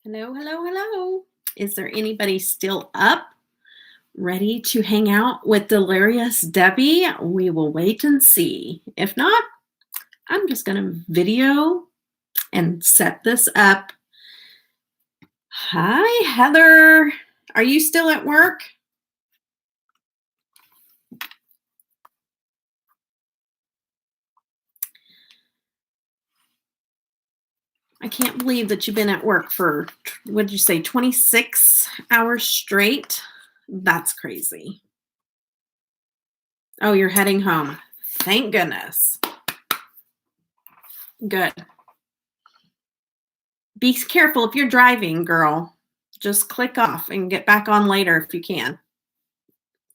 Hello, hello, hello. Is there anybody still up, ready to hang out with Delirious Debbie? We will wait and see. If not, I'm just going to video and set this up. Hi, Heather. Are you still at work? I can't believe that you've been at work for, what did you say, 26 hours straight? That's crazy. Oh, you're heading home. Thank goodness. Good. Be careful if you're driving, girl. Just click off and get back on later if you can.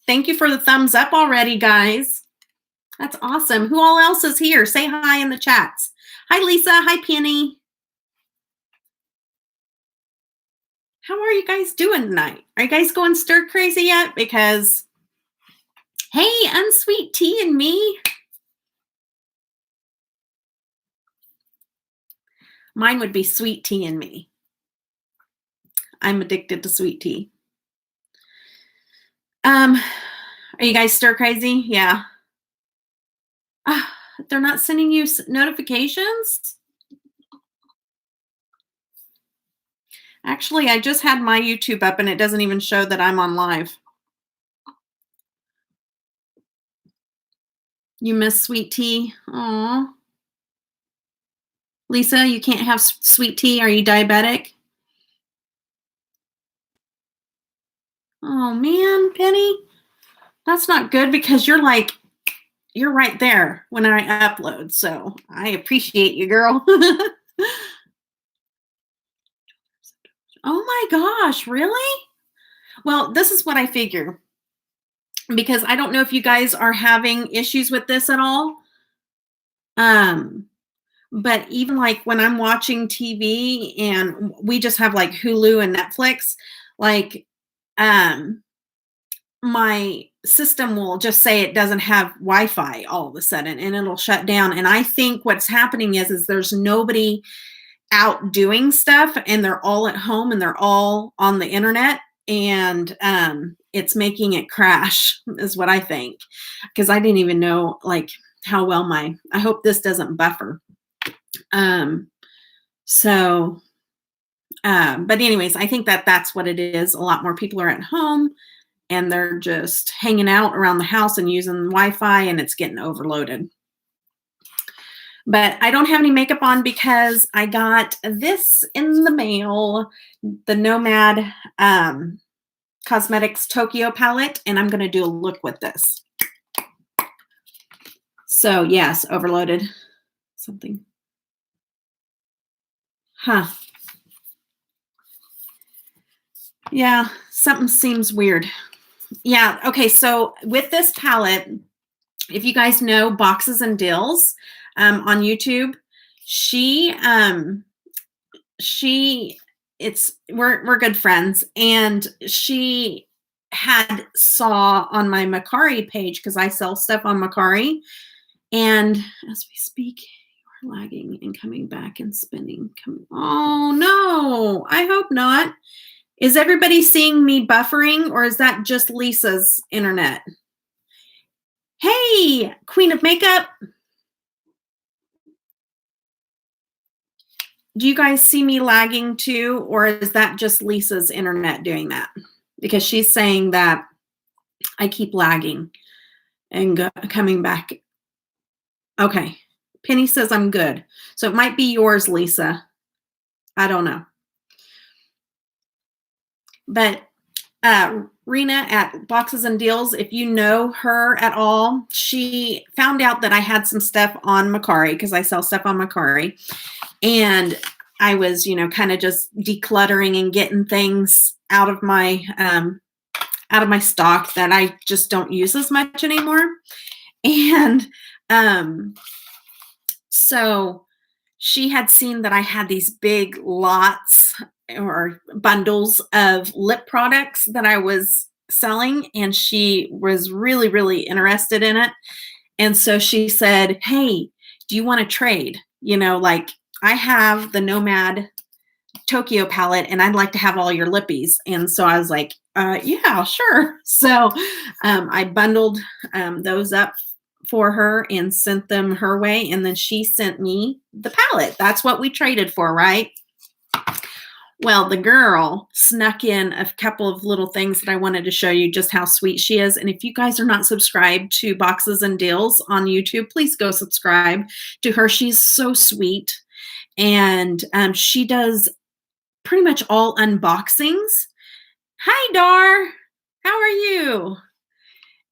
Thank you for the thumbs up already, guys. That's awesome. Who all else is here? Say hi in the chats. Hi, Lisa. Hi, Penny. How are you guys doing tonight? Are you guys going stir crazy yet? Because, hey, unsweet tea and me. Mine would be sweet tea and me. I'm addicted to sweet tea. Are you guys stir crazy? Yeah. They're not sending you notifications? Actually, I just had my YouTube up and it doesn't even show that I'm on live. You miss sweet tea? Aw. Lisa, you can't have sweet tea. Are you diabetic? Oh, man, Penny. That's not good because you're right there when I upload. So I appreciate you, girl. Oh my gosh, really? Well, this is what I figure. Because I don't know if you guys are having issues with this at all. But even like when I'm watching TV and we just have like Hulu and Netflix, like my system will just say it doesn't have Wi-Fi all of a sudden and it'll shut down. And I think what's happening is there's nobody out doing stuff and they're all at home and they're all on the internet and it's making it crash is what I think, because I didn't even know like how well I hope this doesn't buffer. But anyways, I think that's what it is. A lot more people are at home and they're just hanging out around the house and using Wi-Fi and it's getting overloaded. But I don't have any makeup on because I got this in the mail, the Nomad Cosmetics Tokyo palette, and I'm going to do a look with this. So yes, overloaded something. Huh. Yeah, something seems weird. Yeah, okay, so with this palette, if you guys know Boxes and Deals on YouTube, we're good friends, and she saw on my Mercari page, because I sell stuff on Mercari, and as we speak, you're lagging and coming back and spinning. Oh no, I hope not. Is everybody seeing me buffering, or is that just Lisa's internet? Hey, Queen of Makeup. Do you guys see me lagging too, or is that just Lisa's internet doing that? Because she's saying that I keep lagging and coming back. Okay. Penny says I'm good. So it might be yours, Lisa. I don't know. But Rena at Boxes and Deals, if you know her at all, she found out that I had some stuff on Mercari, because I sell stuff on Mercari. And I was, kind of just decluttering and getting things out of my stock that I just don't use as much anymore. And so she had seen that I had these big lots or bundles of lip products that I was selling, and she was really, really interested in it. And so she said, hey, do you want to trade? Like I have the Nomad Tokyo palette, and I'd like to have all your lippies. And so I was like, yeah, sure. So I bundled those up for her and sent them her way. And then she sent me the palette. That's what we traded for, right? Well, the girl snuck in a couple of little things that I wanted to show you just how sweet she is. And if you guys are not subscribed to Boxes and Deals on YouTube, please go subscribe to her. She's so sweet. And she does pretty much all unboxings. Hi, Dar. How are you?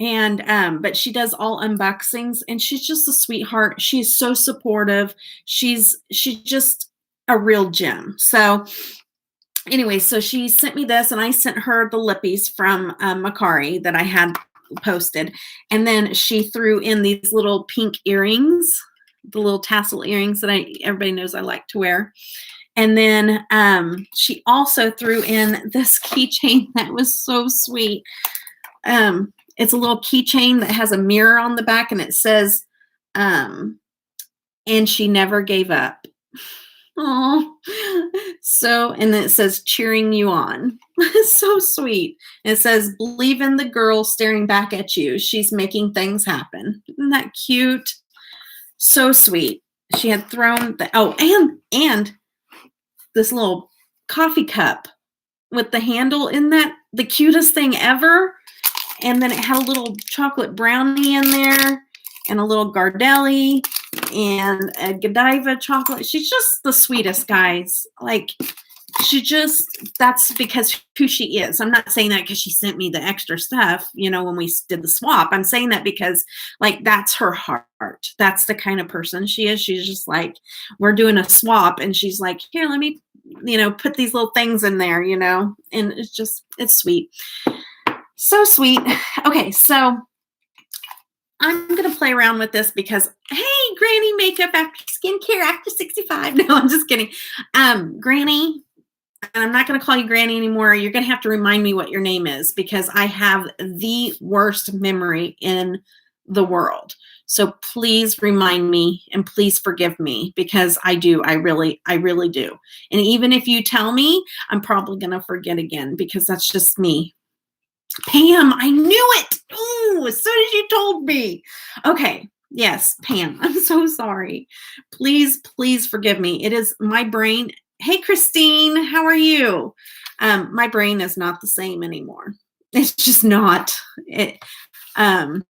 And but she does all unboxings, and she's just a sweetheart. She's so supportive. She's just a real gem. So anyway, so she sent me this, and I sent her the lippies from Macari that I had posted. And then she threw in these little pink earrings, the little tassel earrings that everybody knows I like to wear. And then she also threw in this keychain that was so sweet. It's a little keychain that has a mirror on the back, and it says, and she never gave up. Oh, so, and then it says, cheering you on. So sweet. And it says, believe in the girl staring back at you. She's making things happen. Isn't that cute? So sweet. She had thrown and this little coffee cup with the handle in that, the cutest thing ever. And then it had a little chocolate brownie in there and a little Gardelli and a Godiva chocolate. She's just the sweetest, guys. Like, that's because who she is. I'm not saying that because she sent me the extra stuff, when we did the swap. I'm saying that because, like, that's her heart. That's the kind of person she is. She's just like, we're doing a swap, and she's like, here, let me, put these little things in there, and it's sweet. So sweet. Okay, so I'm going to play around with this because, hey, Granny makeup after skincare after 65. No, I'm just kidding. Granny, and I'm not going to call you Granny anymore. You're going to have to remind me what your name is because I have the worst memory in the world. So please remind me and please forgive me because I do. I really do. And even if you tell me, I'm probably going to forget again because that's just me. Pam, I knew it. Ooh, as soon as you told me. Okay. Yes, Pam, I'm so sorry. Please forgive me. It is my brain. Hey, Christine, how are you? My brain is not the same anymore. It's just not.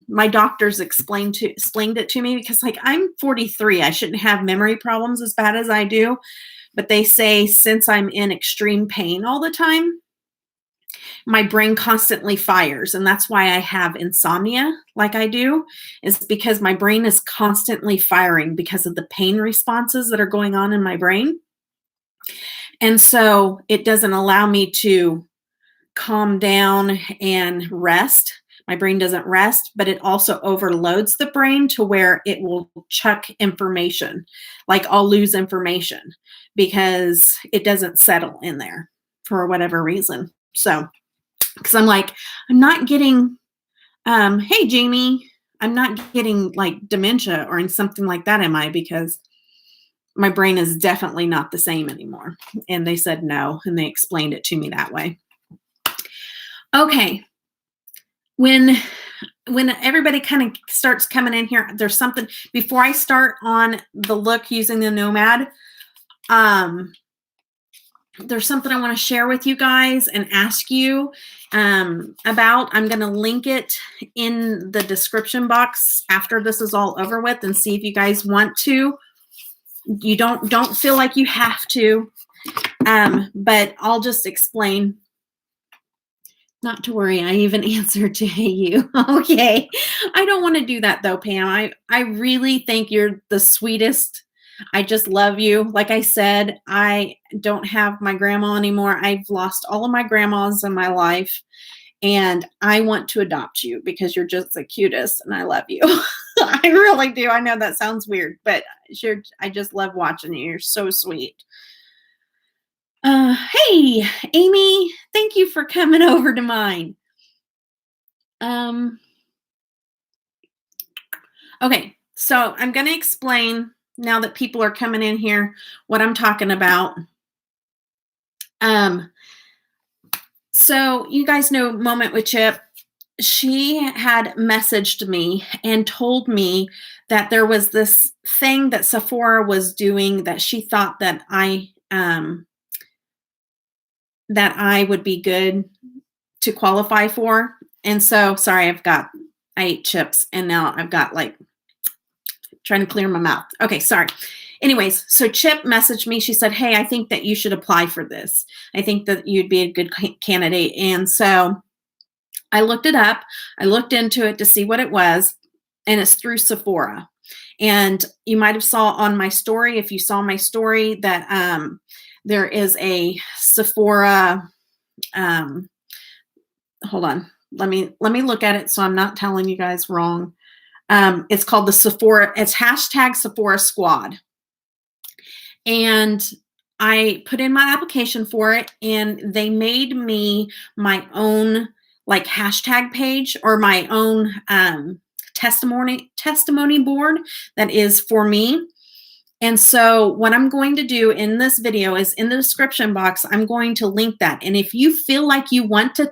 My doctors explained it to me because, like, I'm 43. I shouldn't have memory problems as bad as I do. But they say since I'm in extreme pain all the time, my brain constantly fires. And that's why I have insomnia like I do, is because my brain is constantly firing because of the pain responses that are going on in my brain. And so it doesn't allow me to calm down and rest. My brain doesn't rest, but it also overloads the brain to where it will chuck information. Like I'll lose information because it doesn't settle in there for whatever reason. So, because I'm like, I'm not getting, hey, Jamie, I'm not getting like dementia or something like that, am I? Because my brain is definitely not the same anymore. And they said no, and they explained it to me that way. Okay. When everybody kind of starts coming in here, there's something, before I start on the look using the Nomad, there's something I want to share with you guys and ask you about. I'm going to link it in the description box after this is all over with and see if you guys want to. You don't feel like you have to, but I'll just explain. Not to worry, I even answered to you. Okay. I don't want to do that though, Pam. I really think you're the sweetest. I just love you. Like I said, I don't have my grandma anymore. I've lost all of my grandmas in my life. And I want to adopt you because you're just the cutest and I love you. I really do. I know that sounds weird, but I just love watching you. You're so sweet. Hey, Amy, thank you for coming over to mine. Okay, so I'm going to explain now that people are coming in here what I'm talking about. Um, so you guys know Moment with Chip. She had messaged me and told me that there was this thing that Sephora was doing that she thought that I would be good to qualify for. And so, sorry, I ate chips and now I've got like trying to clear my mouth. Okay, sorry. Anyways, so Chip messaged me. She said, hey, I think that you should apply for this. I think that you'd be a good candidate. And so I looked it up. I looked into it to see what it was, and it's through Sephora. And you might have saw on my story, if you saw my story, that there is a Sephora. Hold on. Let me look at it so I'm not telling you guys wrong. It's called the Sephora. It's hashtag Sephora Squad. And I put in my application for it, and they made me my own like hashtag page or my own testimony board that is for me. And so what I'm going to do in this video is in the description box, I'm going to link that. And if you feel like you want to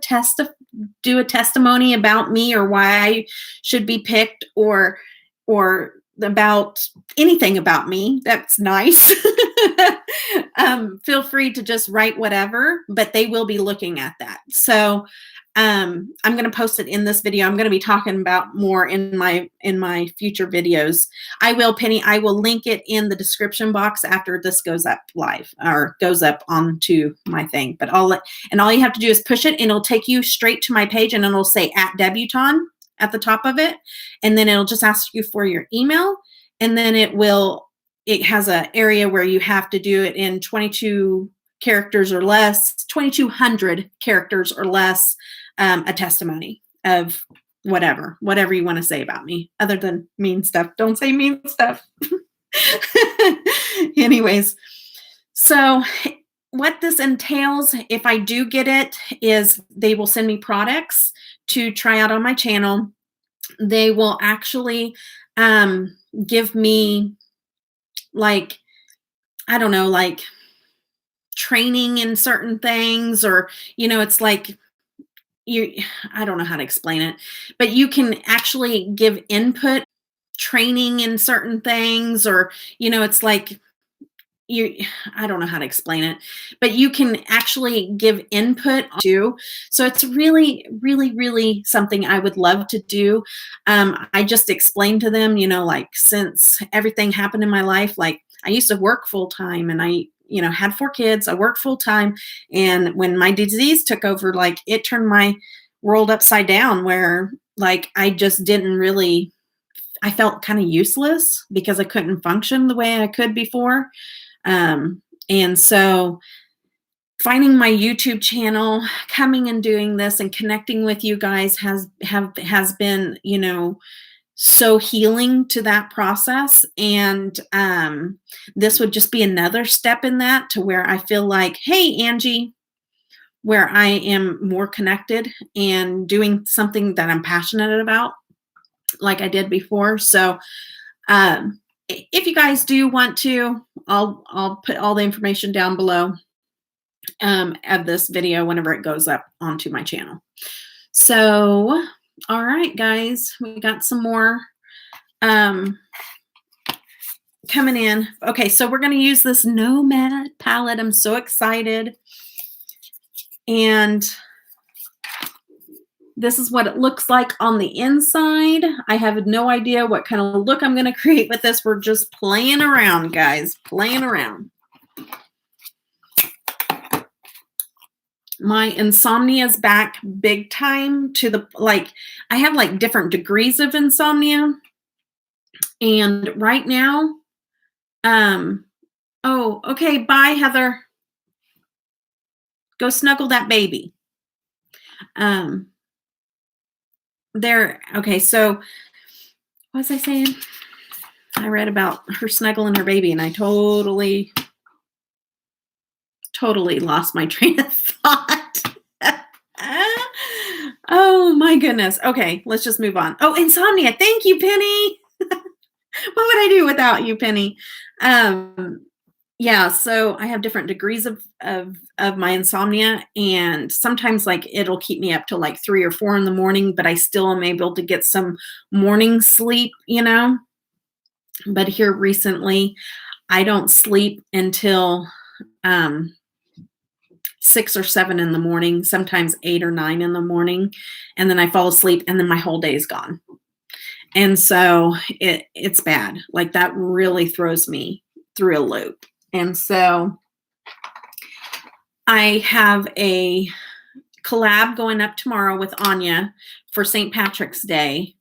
do a testimony about me or why I should be picked or about anything about me, that's nice. Feel free to just write whatever, but they will be looking at that. So I'm going to post it in this video. I'm going to be talking about more in my future videos. I will, Penny, I will link it in the description box after this goes up live or goes up onto my thing. But all you have to do is push it and it'll take you straight to my page, and it'll say @Debutawn at the top of it. And then it'll just ask you for your email. And then it has an area where you have to do it in 22 characters or less, 2,200 characters or less, a testimony of whatever you want to say about me, other than mean stuff. Don't say mean stuff. Anyways, so what this entails, if I do get it, is they will send me products to try out on my channel. They will actually give me like, I don't know, like training in certain things, or, it's like I don't know how to explain it, but you can actually give input training in certain things, or, it's like I don't know how to explain it, but you can actually give input too. So it's really, really, really something I would love to do. I just explained to them, like since everything happened in my life, like I used to work full time, and I had 4 kids. I worked full time. And when my disease took over, like it turned my world upside down, where like I just didn't really, I felt kind of useless because I couldn't function the way I could before. And so finding my YouTube channel, coming and doing this and connecting with you guys has been, so healing to that process. And this would just be another step in that, to where I feel like, hey, Angie, where I am more connected and doing something that I'm passionate about, like I did before. So if you guys do want to, I'll put all the information down below of this video whenever it goes up onto my channel. So, all right, guys, we got some more coming in. Okay, so we're going to use this Nomad palette. I'm so excited. And this is what it looks like on the inside. I have no idea what kind of look I'm going to create with this. We're just playing around, guys, playing around. My insomnia is back big time to the, like, I have like different degrees of insomnia. And right now, oh, okay, bye, Heather. Go snuggle that baby. Okay, so what was I saying? I read about her snuggling her baby, and I totally lost my train of thought. Oh my goodness. Okay, let's just move on. Oh, insomnia. Thank you, Penny. What would I do without you, Penny? Yeah, so I have different degrees of my insomnia, and sometimes, like, it'll keep me up till, like, 3 or 4 in the morning, but I still am able to get some morning sleep, you know? But here recently, I don't sleep until, um, 6 or 7 in the morning, sometimes 8 or 9 in the morning, and then I fall asleep, and then my whole day is gone. And so it's bad. Like, that really throws me through a loop. And so I have a collab going up tomorrow with Anya for St. Patrick's Day.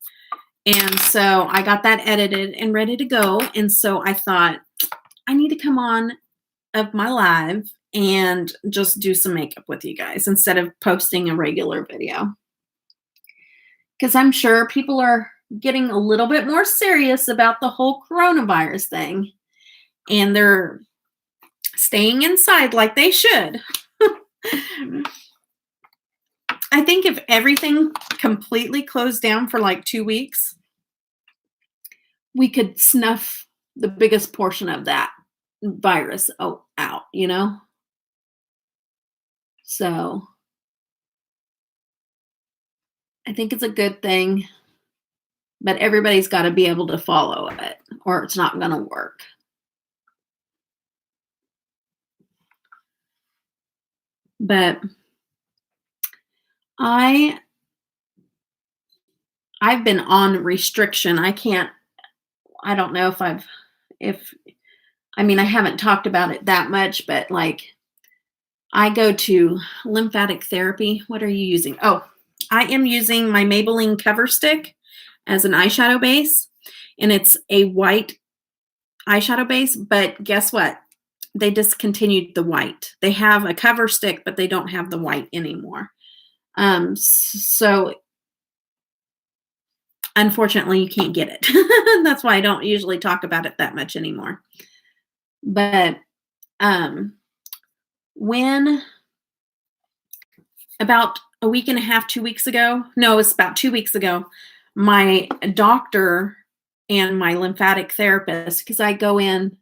And so I got that edited and ready to go. And so I thought, I need to come on of my live and just do some makeup with you guys instead of posting a regular video. Because I'm sure people are getting a little bit more serious about the whole coronavirus thing. And they're staying inside like they should. I think if everything completely closed down for like 2 weeks, we could snuff the biggest portion of that virus out, you know? So I think it's a good thing, but everybody's got to be able to follow it or it's not going to work. But I've been on restriction. I don't know I haven't talked about it that much, but like I go to lymphatic therapy. What are you using? Oh, I am using my Maybelline Cover Stick as an eyeshadow base, and it's a white eyeshadow base, but guess what? They discontinued the white. They have a cover stick, but they don't have the white anymore. So unfortunately, you can't get it. That's why I don't usually talk about it that much anymore. But when about a week and a half, 2 weeks ago, no, it's about 2 weeks ago, my doctor and my lymphatic therapist, because I go in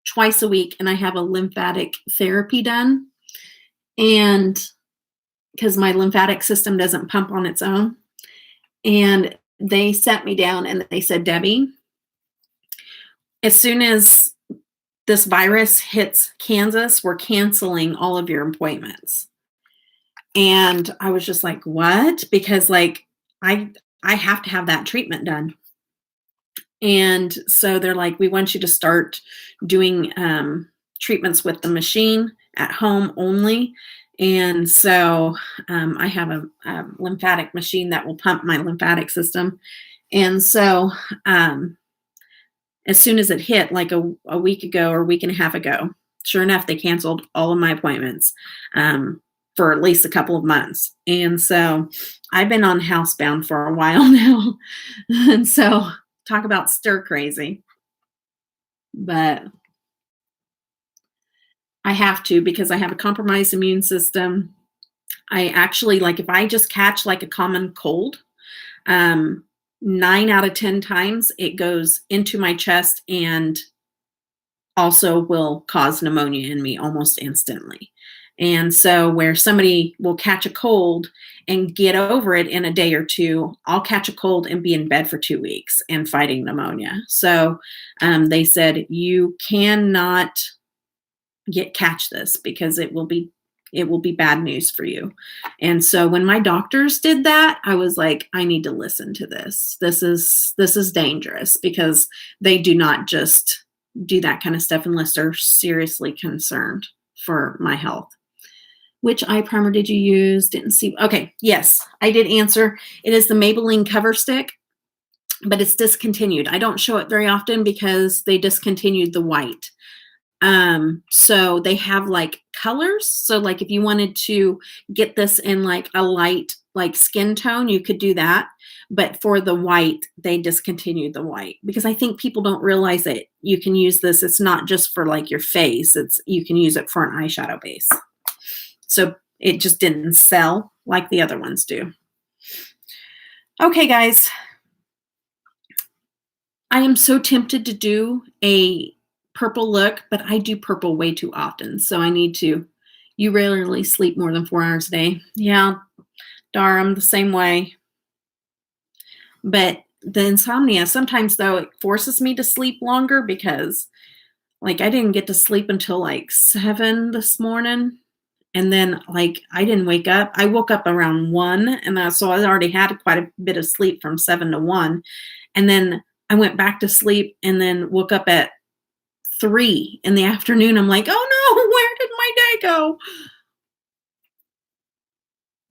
twice a week and I have a lymphatic therapy done. And because my lymphatic system doesn't pump on its own. And they sat me down and they said, Debbie, as soon as this virus hits Kansas, we're canceling all of your appointments. And I was just like, what? Because like I have to have that treatment done. And so they're like, we want you to start doing treatments with the machine at home only. And so I have a lymphatic machine that will pump my lymphatic system. And so as soon as it hit, like a week ago or a week and a half ago, sure enough, they canceled all of my appointments for at least a couple of months. And so I've been on housebound for a while now. And so talk about stir crazy. But I have to because I have a compromised immune system. I actually, like, if I just catch like a common cold, 9 out of 10 times it goes into my chest and also will cause pneumonia in me almost instantly. And so where somebody will catch a cold and get over it in a day or two, I'll catch a cold and be in bed for 2 weeks and fighting pneumonia. So they said, you cannot catch this because it will be bad news for you. And so when my doctors did that, I was like, I need to listen to this. This is dangerous because they do not just do that kind of stuff unless they're seriously concerned for my health. Which eye primer did you use? Didn't see. Okay, yes, I did answer. It is the Maybelline Cover Stick, but it's discontinued. I don't show it very often because they discontinued the white. So they have like colors. So like if you wanted to get this in like a light, like skin tone, you could do that. But for the white, they discontinued the white because I think people don't realize that you can use this. It's not just for like your face. You can use it for an eyeshadow base. So it just didn't sell like the other ones do. Okay, guys. I am so tempted to do a purple look, but I do purple way too often. So I need to. You rarely sleep more than 4 hours a day. Yeah, Dar, I'm the same way. But the insomnia, sometimes though, it forces me to sleep longer because like I didn't get to sleep until like 7 this morning. And then like I didn't wake up. I woke up around 1 and so I already had quite a bit of sleep from 7 to 1. And then I went back to sleep and then woke up at 3 in the afternoon. I'm like, oh no, where did my day go?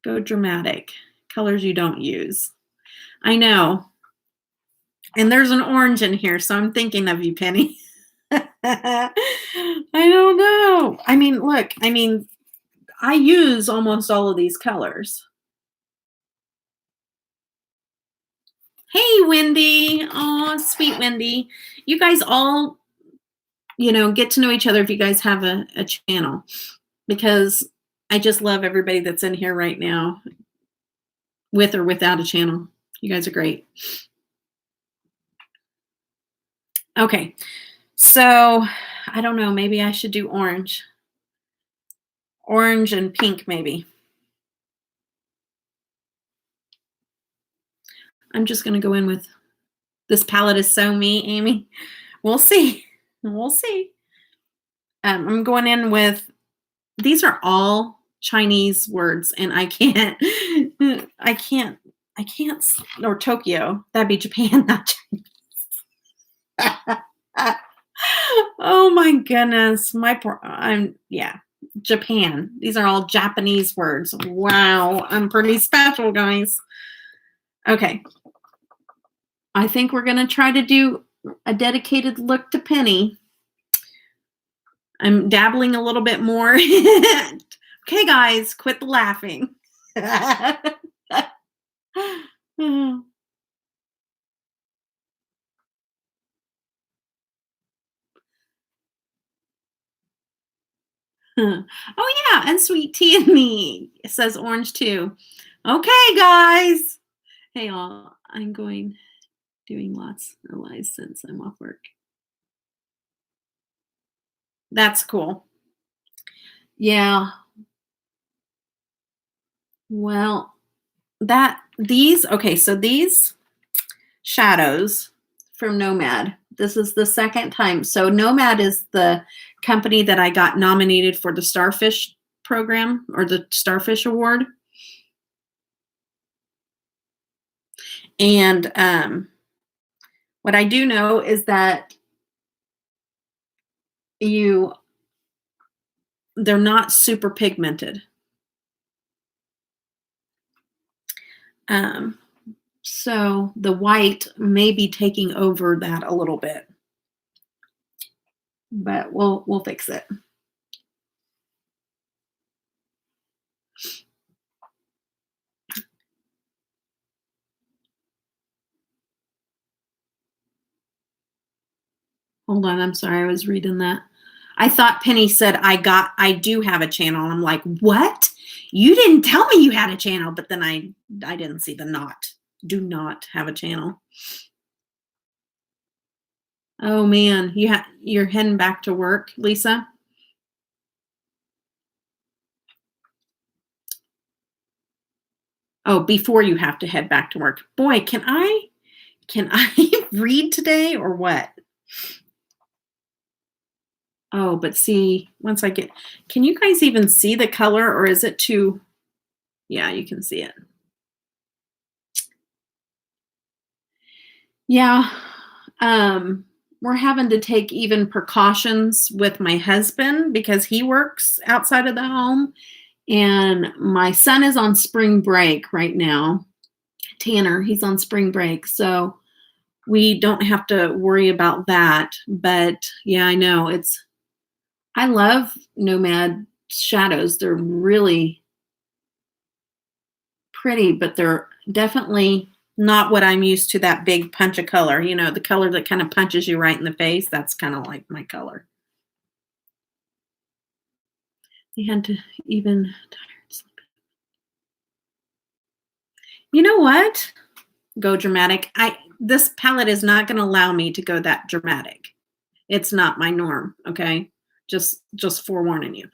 Go dramatic. Colors you don't use. I know. And there's an orange in here, so I'm thinking of you, Penny. I don't know. I mean, look, I use almost all of these colors. Hey, Wendy. Oh, sweet Wendy. You guys all, get to know each other if you guys have a channel, because I just love everybody that's in here right now, with or without a channel. You guys are great. Okay. So I don't know. Maybe I should do orange. Orange and pink, maybe. I'm just going to go in with, this palette is so me, Amy. We'll see. We'll see. I'm going in with, these are all Chinese words and I can't, or Tokyo. That'd be Japan, not China. Oh my goodness. Japan. These are all Japanese words. Wow. I'm pretty special, guys. Okay. I think we're going to try to do a dedicated look to Penny. I'm dabbling a little bit more. Okay, guys, quit laughing. Oh yeah, and sweet tea in me. It says orange too. Okay, guys. Hey all, I'm doing lots of lives since I'm off work. That's cool. Yeah. Well, so these shadows from Nomad. This is the second time. So Nomad is the company that I got nominated for the Starfish program, or the Starfish Award. And what I do know is that they're not super pigmented. So the white may be taking over that a little bit, but we'll fix it. Hold on, I'm sorry, I was reading that. I thought Penny said I do have a channel. I'm like, what? You didn't tell me you had a channel, but then I didn't see the do not have a channel. Oh man, you're heading back to work, Lisa? Oh, before you have to head back to work. Boy, can I read today or what? Oh, but see, can you guys even see the color, or is it too, yeah, you can see it. Yeah. We're having to take even precautions with my husband because he works outside of the home, and my son is on spring break right now. Tanner, he's on spring break, so we don't have to worry about that. But yeah, I know I love Nomad shadows. They're really pretty, but they're definitely not what I'm used to, that big punch of color. The color that kind of punches you right in the face. That's kind of like my color. They had to even tired sleep. You know what? Go dramatic. This palette is not going to allow me to go that dramatic. It's not my norm, okay? Just forewarning you.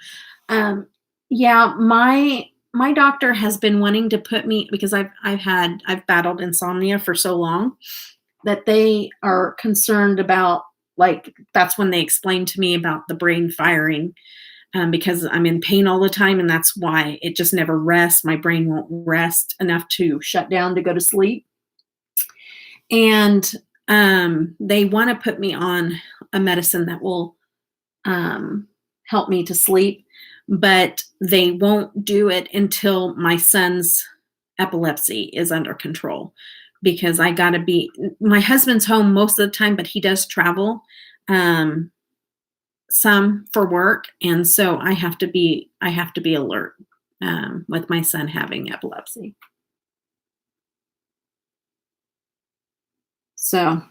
Um, yeah, my doctor has been wanting to put me because I've battled insomnia for so long that they are concerned about, like, that's when they explained to me about the brain firing, because I'm in pain all the time, and that's why it just never rests. My brain won't rest enough to shut down to go to sleep. And they want to put me on a medicine that will um, help me to sleep, but they won't do it until my son's epilepsy is under control. Because I got to be, my husband's home most of the time, but he does travel um, some for work, and so I have to be alert with my son having epilepsy. So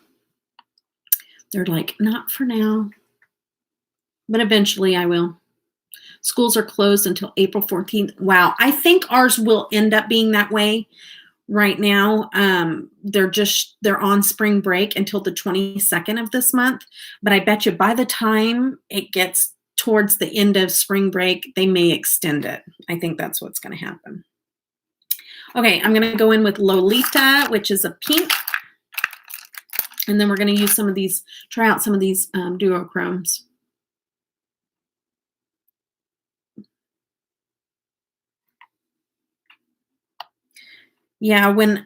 they're like, not for now, but eventually I will. Schools are closed until April 14th. Wow. I think ours will end up being that way right now. They're on spring break until the 22nd of this month. But I bet you by the time it gets towards the end of spring break, they may extend it. I think that's what's going to happen. Okay, I'm going to go in with Lolita, which is a pink. And then we're going to use try out some of these duochromes. Yeah, when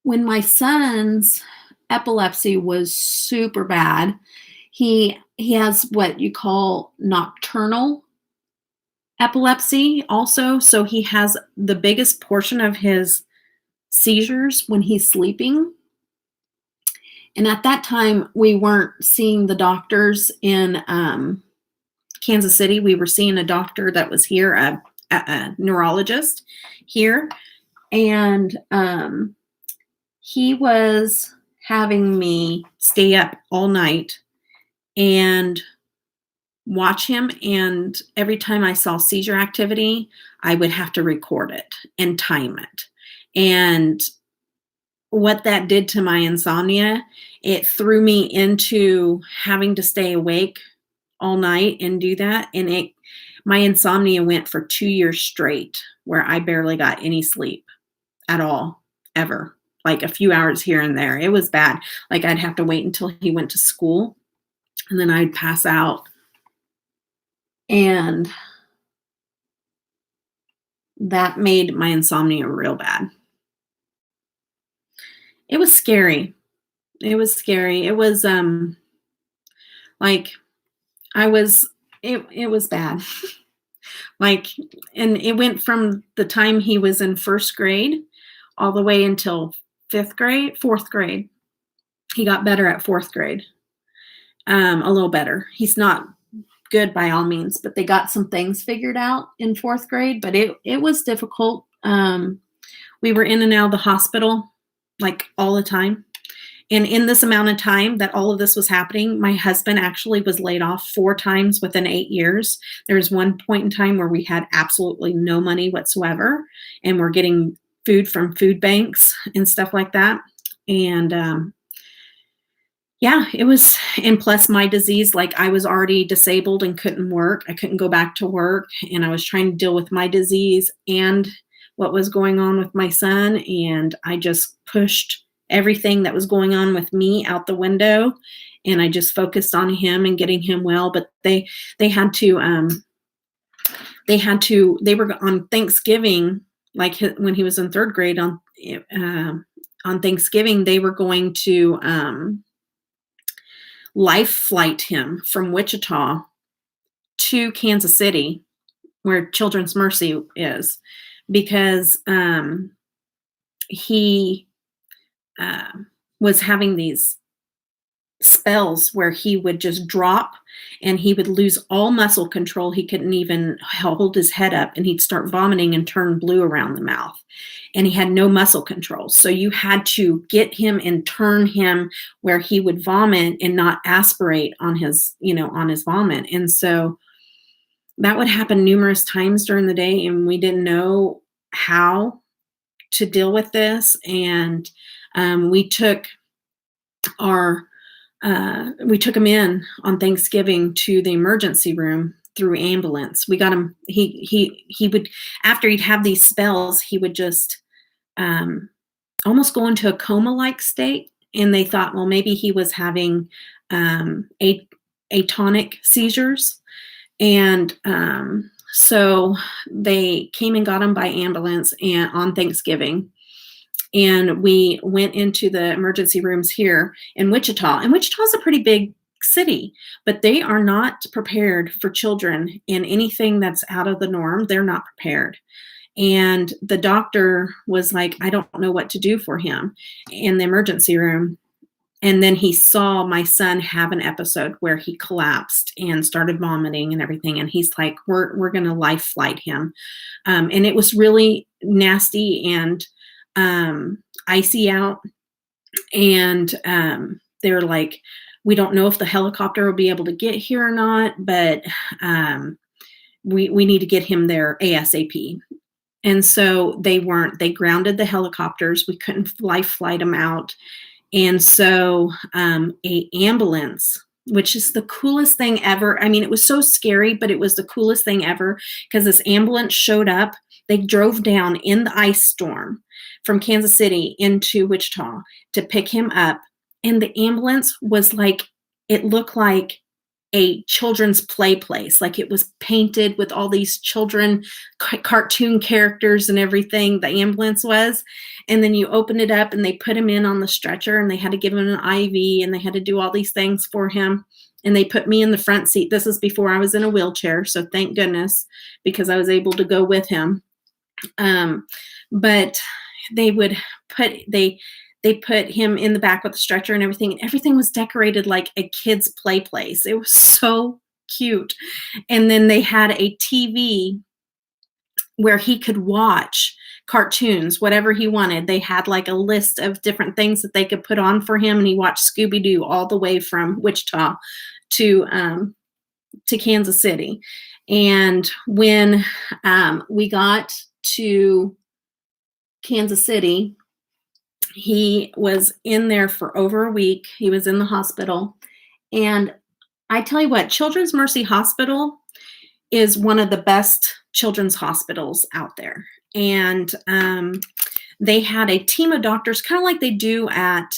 my son's epilepsy was super bad, he has what you call nocturnal epilepsy also. So he has the biggest portion of his seizures when he's sleeping. And at that time, we weren't seeing the doctors in Kansas City. We were seeing a doctor that was here, a neurologist here. And he was having me stay up all night and watch him. And every time I saw seizure activity, I would have to record it and time it. And what that did to my insomnia, it threw me into having to stay awake all night and do that. And my insomnia went for 2 years straight where I barely got any sleep at all, ever. Like a few hours here and there. It was bad. Like I'd have to wait until he went to school and then I'd pass out. And that made my insomnia real bad. It was scary. It was scary. It was like it was bad. Like, and it went from the time he was in first grade all the way until fourth grade. He got better at fourth grade. A little better. He's not good by all means, but they got some things figured out in fourth grade, but it was difficult. We were in and out of the hospital like all the time. And in this amount of time that all of this was happening, my husband actually was laid off 4 times within 8 years. There was one point in time where we had absolutely no money whatsoever, and we're getting food from food banks and stuff like that. And yeah, it was, and plus my disease, like I was already disabled and couldn't work. I couldn't go back to work, and I was trying to deal with my disease and what was going on with my son. And I just pushed everything that was going on with me out the window, and I just focused on him and getting him well. But they had to they were on Thanksgiving, like when he was in third grade on Thanksgiving, they were going to life flight him from Wichita to Kansas City, where Children's Mercy is, because he was having these spells where he would just drop and he would lose all muscle control. He couldn't even hold his head up, and he'd start vomiting and turn blue around the mouth. And he had no muscle control. So you had to get him and turn him where he would vomit and not aspirate on his vomit. And so that would happen numerous times during the day, and we didn't know how to deal with this. And we took our we took him in on Thanksgiving to the emergency room through ambulance. We got him. He would, after he'd have these spells, he would just almost go into a coma-like state. And they thought, well, maybe he was having atonic seizures. And so they came and got him by ambulance and on Thanksgiving. And we went into the emergency rooms here in Wichita. And Wichita is a pretty big city, but they are not prepared for children in anything that's out of the norm. They're not prepared. And the doctor was like, I don't know what to do for him in the emergency room. And then he saw my son have an episode where he collapsed and started vomiting and everything. And he's like, we're going to life flight him. And it was really nasty and icy out. And they're like, we don't know if the helicopter will be able to get here or not, but we need to get him there ASAP. And so they grounded the helicopters. We couldn't life flight them out. And so a ambulance, which is the coolest thing ever. I mean, it was so scary, but it was the coolest thing ever because this ambulance showed up. They drove down in the ice storm from Kansas City into Wichita to pick him up. And the ambulance was like, it looked like a children's play place. Like it was painted with all these children cartoon characters and everything, the ambulance was. And then you open it up and they put him in on the stretcher and they had to give him an IV and they had to do all these things for him. And they put me in the front seat. This is before I was in a wheelchair. So thank goodness, because I was able to go with him. But they would they put him in the back with the stretcher and everything. And everything was decorated like a kid's play place. It was so cute. And then they had a TV where he could watch cartoons, whatever he wanted. They had like a list of different things that they could put on for him. And he watched Scooby-Doo all the way from Wichita to Kansas City. And when we got to Kansas City, he was in there for over a week. He was in the hospital. And I tell you what, Children's Mercy Hospital is one of the best children's hospitals out there. And they had a team of doctors, kind of like they do at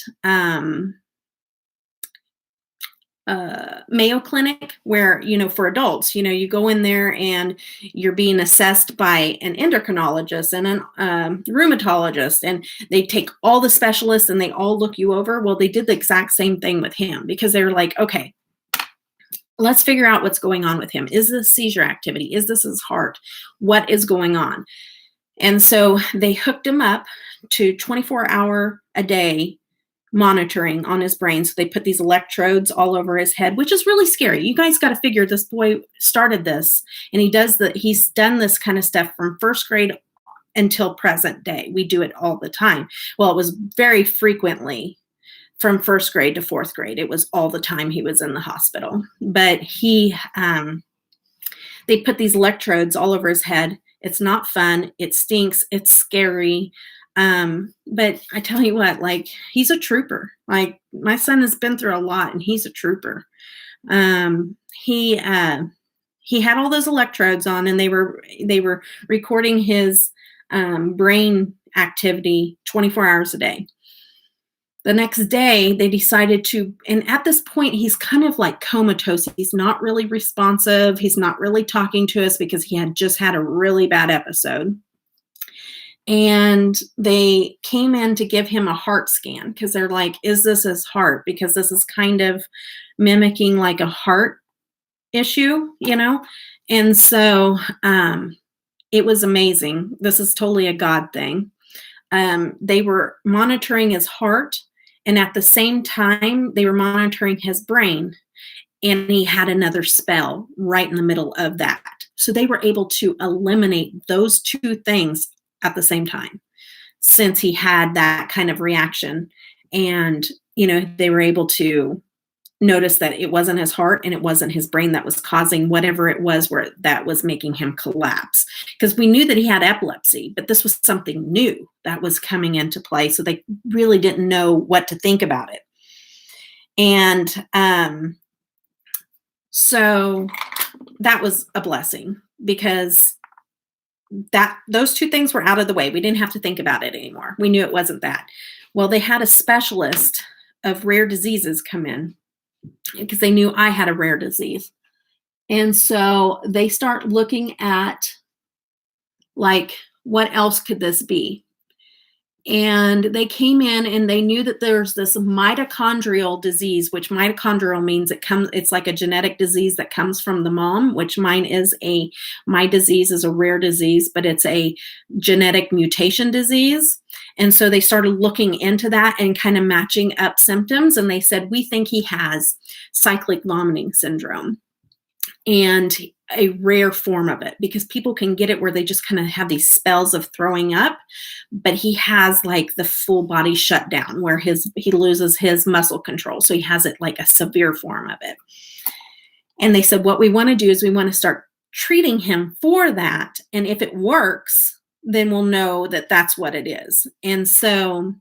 Mayo Clinic, where, for adults, you go in there and you're being assessed by an endocrinologist and a rheumatologist, and they take all the specialists and they all look you over. Well, they did the exact same thing with him because they were like, okay, let's figure out what's going on with him. Is this seizure activity? Is this his heart? What is going on? And so they hooked him up to 24-hour a day monitoring on his brain. So they put these electrodes all over his head, which is really scary. You guys got to figure this boy started this, and he's done this kind of stuff from first grade until present day. We do it all the time. Well, it was very frequently from first grade to fourth grade. It was all the time he was in the hospital. But they put these electrodes all over his head. It's not fun. It stinks. It's scary. But I tell you what, like, he's a trooper. Like, my son has been through a lot and he's a trooper. He had all those electrodes on, and they were recording his brain activity 24 hours a day. The next day they decided to, and at this point he's kind of like comatose. He's not really responsive. He's not really talking to us because he had just had a really bad episode. And they came in to give him a heart scan because they're like, is this his heart? Because this is kind of mimicking like a heart issue, And so it was amazing. This is totally a God thing. They were monitoring his heart, and at the same time, they were monitoring his brain. And he had another spell right in the middle of that. So they were able to eliminate those two things at the same time, since he had that kind of reaction. And, they were able to notice that it wasn't his heart and it wasn't his brain that was causing whatever it was that was making him collapse. Because we knew that he had epilepsy, but this was something new that was coming into play. So they really didn't know what to think about it. And so that was a blessing because those two things were out of the way. We didn't have to think about it anymore. We knew it wasn't that. Well, they had a specialist of rare diseases come in because they knew I had a rare disease. And so they start looking at, like, what else could this be? And they came in and they knew that there's this mitochondrial disease, which mitochondrial means it's like a genetic disease that comes from the mom, which my disease is a rare disease, but it's a genetic mutation disease. And so they started looking into that and kind of matching up symptoms. And they said, we think he has cyclic vomiting syndrome, and a rare form of it, because people can get it where they just kind of have these spells of throwing up, but he has like the full body shutdown where he loses his muscle control. So he has it like a severe form of it. And they said, what we want to do is we want to start treating him for that. And if it works, then we'll know that that's what it is. And so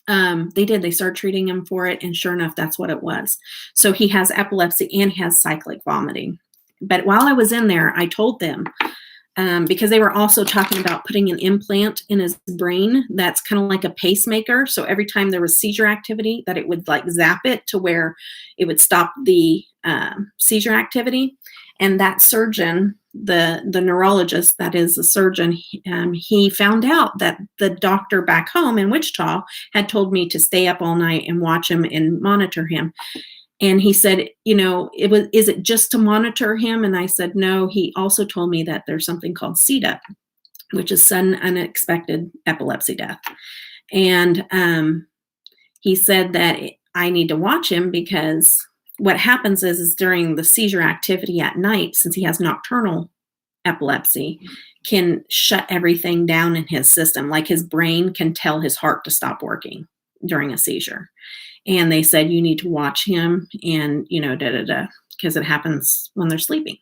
they did. They started treating him for it, and sure enough, that's what it was. So he has epilepsy and he has cyclic vomiting. But while I was in there, I told them, because they were also talking about putting an implant in his brain that's kind of like a pacemaker. So every time there was seizure activity, that it would like zap it to where it would stop the seizure activity. And that surgeon, the neurologist that is the surgeon, he found out that the doctor back home in Wichita had told me to stay up all night and watch him and monitor him. And he said, is it just to monitor him? And I said, no, he also told me that there's something called CDUP, which is sudden unexpected epilepsy death. And he said that I need to watch him because what happens is during the seizure activity at night, since he has nocturnal epilepsy, can shut everything down in his system. Like his brain can tell his heart to stop working during a seizure. And they said, you need to watch him and, because it happens when they're sleeping.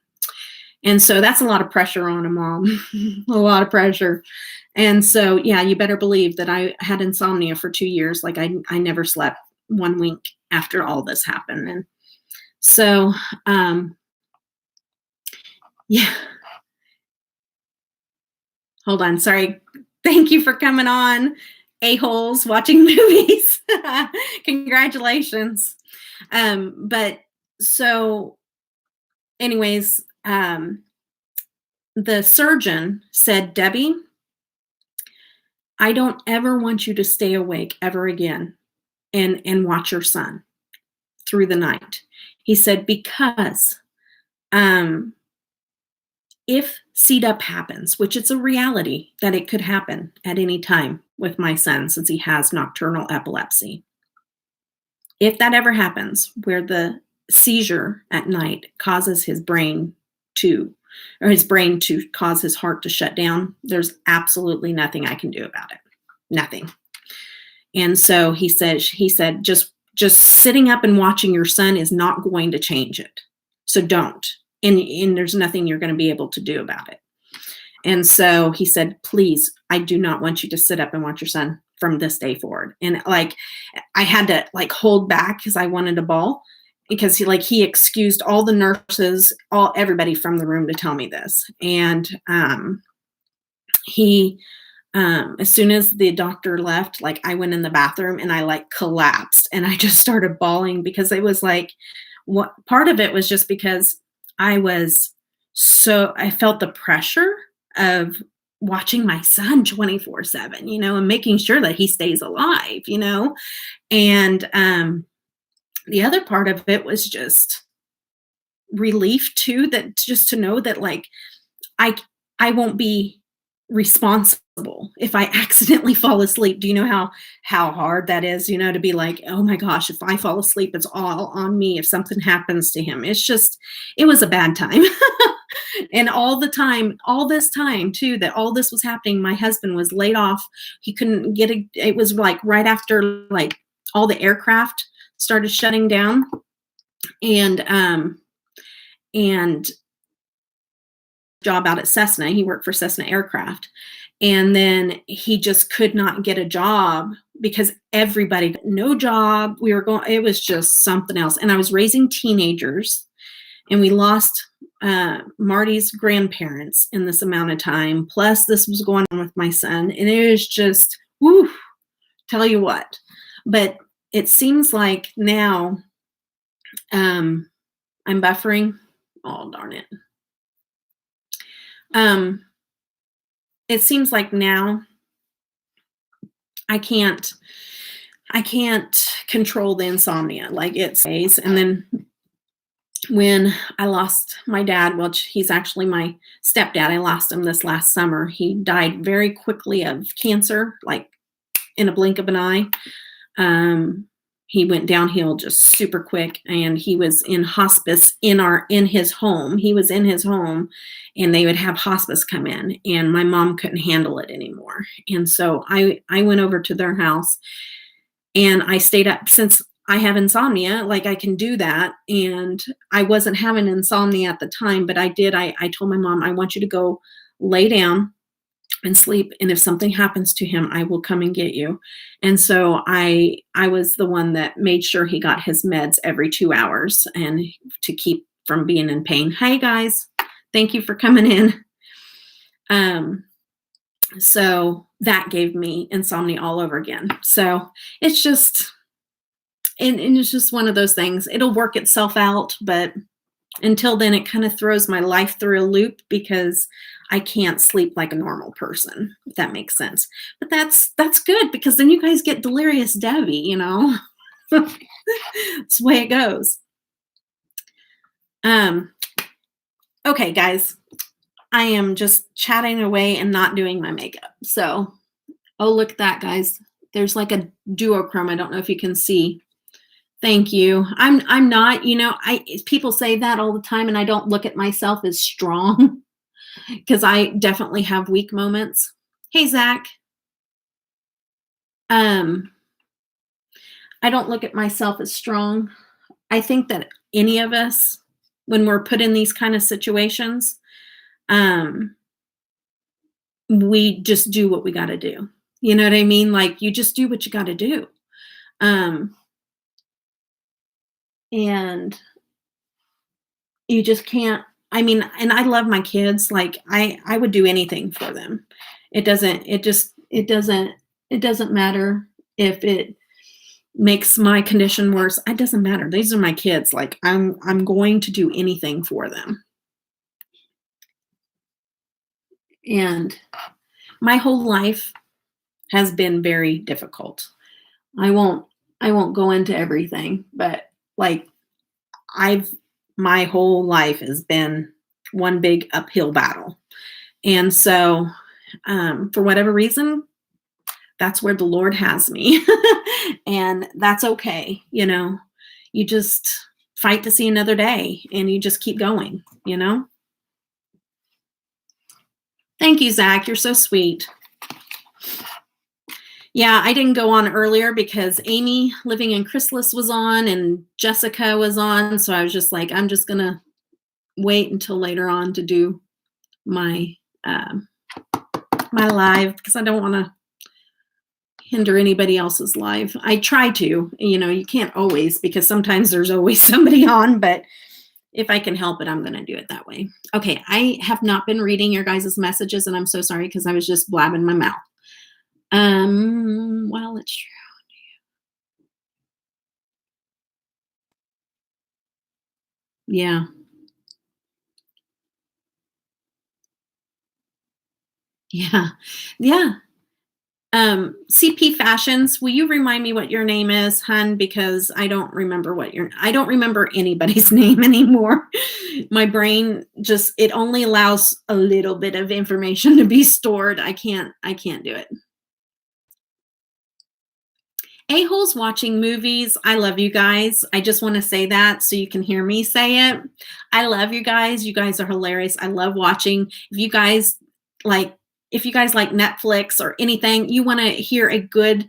And so that's a lot of pressure on a mom, a lot of pressure. And so, yeah, you better believe that I had insomnia for 2 years. Like I never slept one wink after all this happened. And so, yeah. Hold on. Sorry. Thank you for coming on. A-holes watching movies. Congratulations. But so anyways, the surgeon said, Debbie, I don't ever want you to stay awake ever again and watch your son through the night. He said, because if CDUP happens, which it's a reality that it could happen at any time with my son since he has nocturnal epilepsy. If that ever happens, where the seizure at night causes his brain to cause his heart to shut down, there's absolutely nothing I can do about it. Nothing. And so he said, just sitting up and watching your son is not going to change it. So don't. And there's nothing you're going to be able to do about it. And so he said, please, I do not want you to sit up and watch your son from this day forward. And like, I had to like hold back because I wanted to bawl, because he excused all the nurses, everybody from the room to tell me this. And he, as soon as the doctor left, like I went in the bathroom and I like collapsed and I just started bawling, because it was like, what part of it was just because I felt the pressure of watching my son 24/7, and making sure that he stays alive, and the other part of it was just relief too, that just to know that like I won't be responsible if I accidentally fall asleep. Do you know how hard that is, to be like, oh my gosh, if I fall asleep, it's all on me if something happens to him. It was a bad time. And all this time too, that all this was happening, my husband was laid off. He couldn't it was like right after like all the aircraft started shutting down, and job out at Cessna. He worked for Cessna Aircraft. And then he just could not get a job because everybody, no job. We were going, it was just something else. And I was raising teenagers, and we lost Marty's grandparents in this amount of time. Plus, this was going on with my son, and it was just, whoo, tell you what. But it seems like now I'm buffering. Oh, darn it. It seems like now I can't control the insomnia. Like it's days. And then when I lost my dad, well, he's actually my stepdad. I lost him this last summer. He died very quickly of cancer, like in a blink of an eye. He went downhill just super quick, and he was in hospice in his home. He was in his home, and they would have hospice come in, and my mom couldn't handle it anymore. And so I went over to their house, and I stayed up. Since I have insomnia, like I can do that. And I wasn't having insomnia at the time, but I did. I told my mom, I want you to go lay down and sleep, and if something happens to him, I will come and get you. And so I was the one that made sure he got his meds every 2 hours, and to keep from being in pain. Hi guys, thank you for coming in. So that gave me insomnia all over again. So it's just, and it's just one of those things. It'll work itself out, but until then, it kind of throws my life through a loop because I can't sleep like a normal person, if that makes sense. But that's good, because then you guys get delirious Debbie, you know. That's the way it goes. Okay, guys, I am just chatting away and not doing my makeup. So, oh, look at that, guys. There's like a duochrome. I don't know if you can see. Thank you. I'm not, you know, people say that all the time, and I don't look at myself as strong because I definitely have weak moments. Hey, Zach. I don't look at myself as strong. I think that any of us, when we're put in these kind of situations, we just do what we got to do. You know what I mean? Like, you just do what you got to do. And you just can't, I mean, and I love my kids. Like I would do anything for them. It doesn't matter if it makes my condition worse. It doesn't matter. These are my kids. Like I'm going to do anything for them. And my whole life has been very difficult. I won't go into everything, but like my whole life has been one big uphill battle. And so, for whatever reason, that's where the Lord has me. And that's okay. You know, you just fight to see another day, and you just keep going, you know? Thank you, Zach. You're so sweet. Yeah, I didn't go on earlier because Amy Living in Chrysalis was on and Jessica was on. So I was just like, I'm just going to wait until later on to do my my live, because I don't want to hinder anybody else's live. I try to, you know, you can't always, because sometimes there's always somebody on, but if I can help it, I'm going to do it that way. Okay, I have not been reading your guys' messages, and I'm so sorry because I was just blabbing my mouth. Well, it's true. Yeah. Yeah. Yeah. CP Fashions, will you remind me what your name is, hun? Because I don't remember I don't remember anybody's name anymore. My brain just, it only allows a little bit of information to be stored. I can't do it. A-holes watching movies. I love you guys. I just want to say that so you can hear me say it. I love you guys. You guys are hilarious. I love watching. If you guys like Netflix or anything, you want to hear a good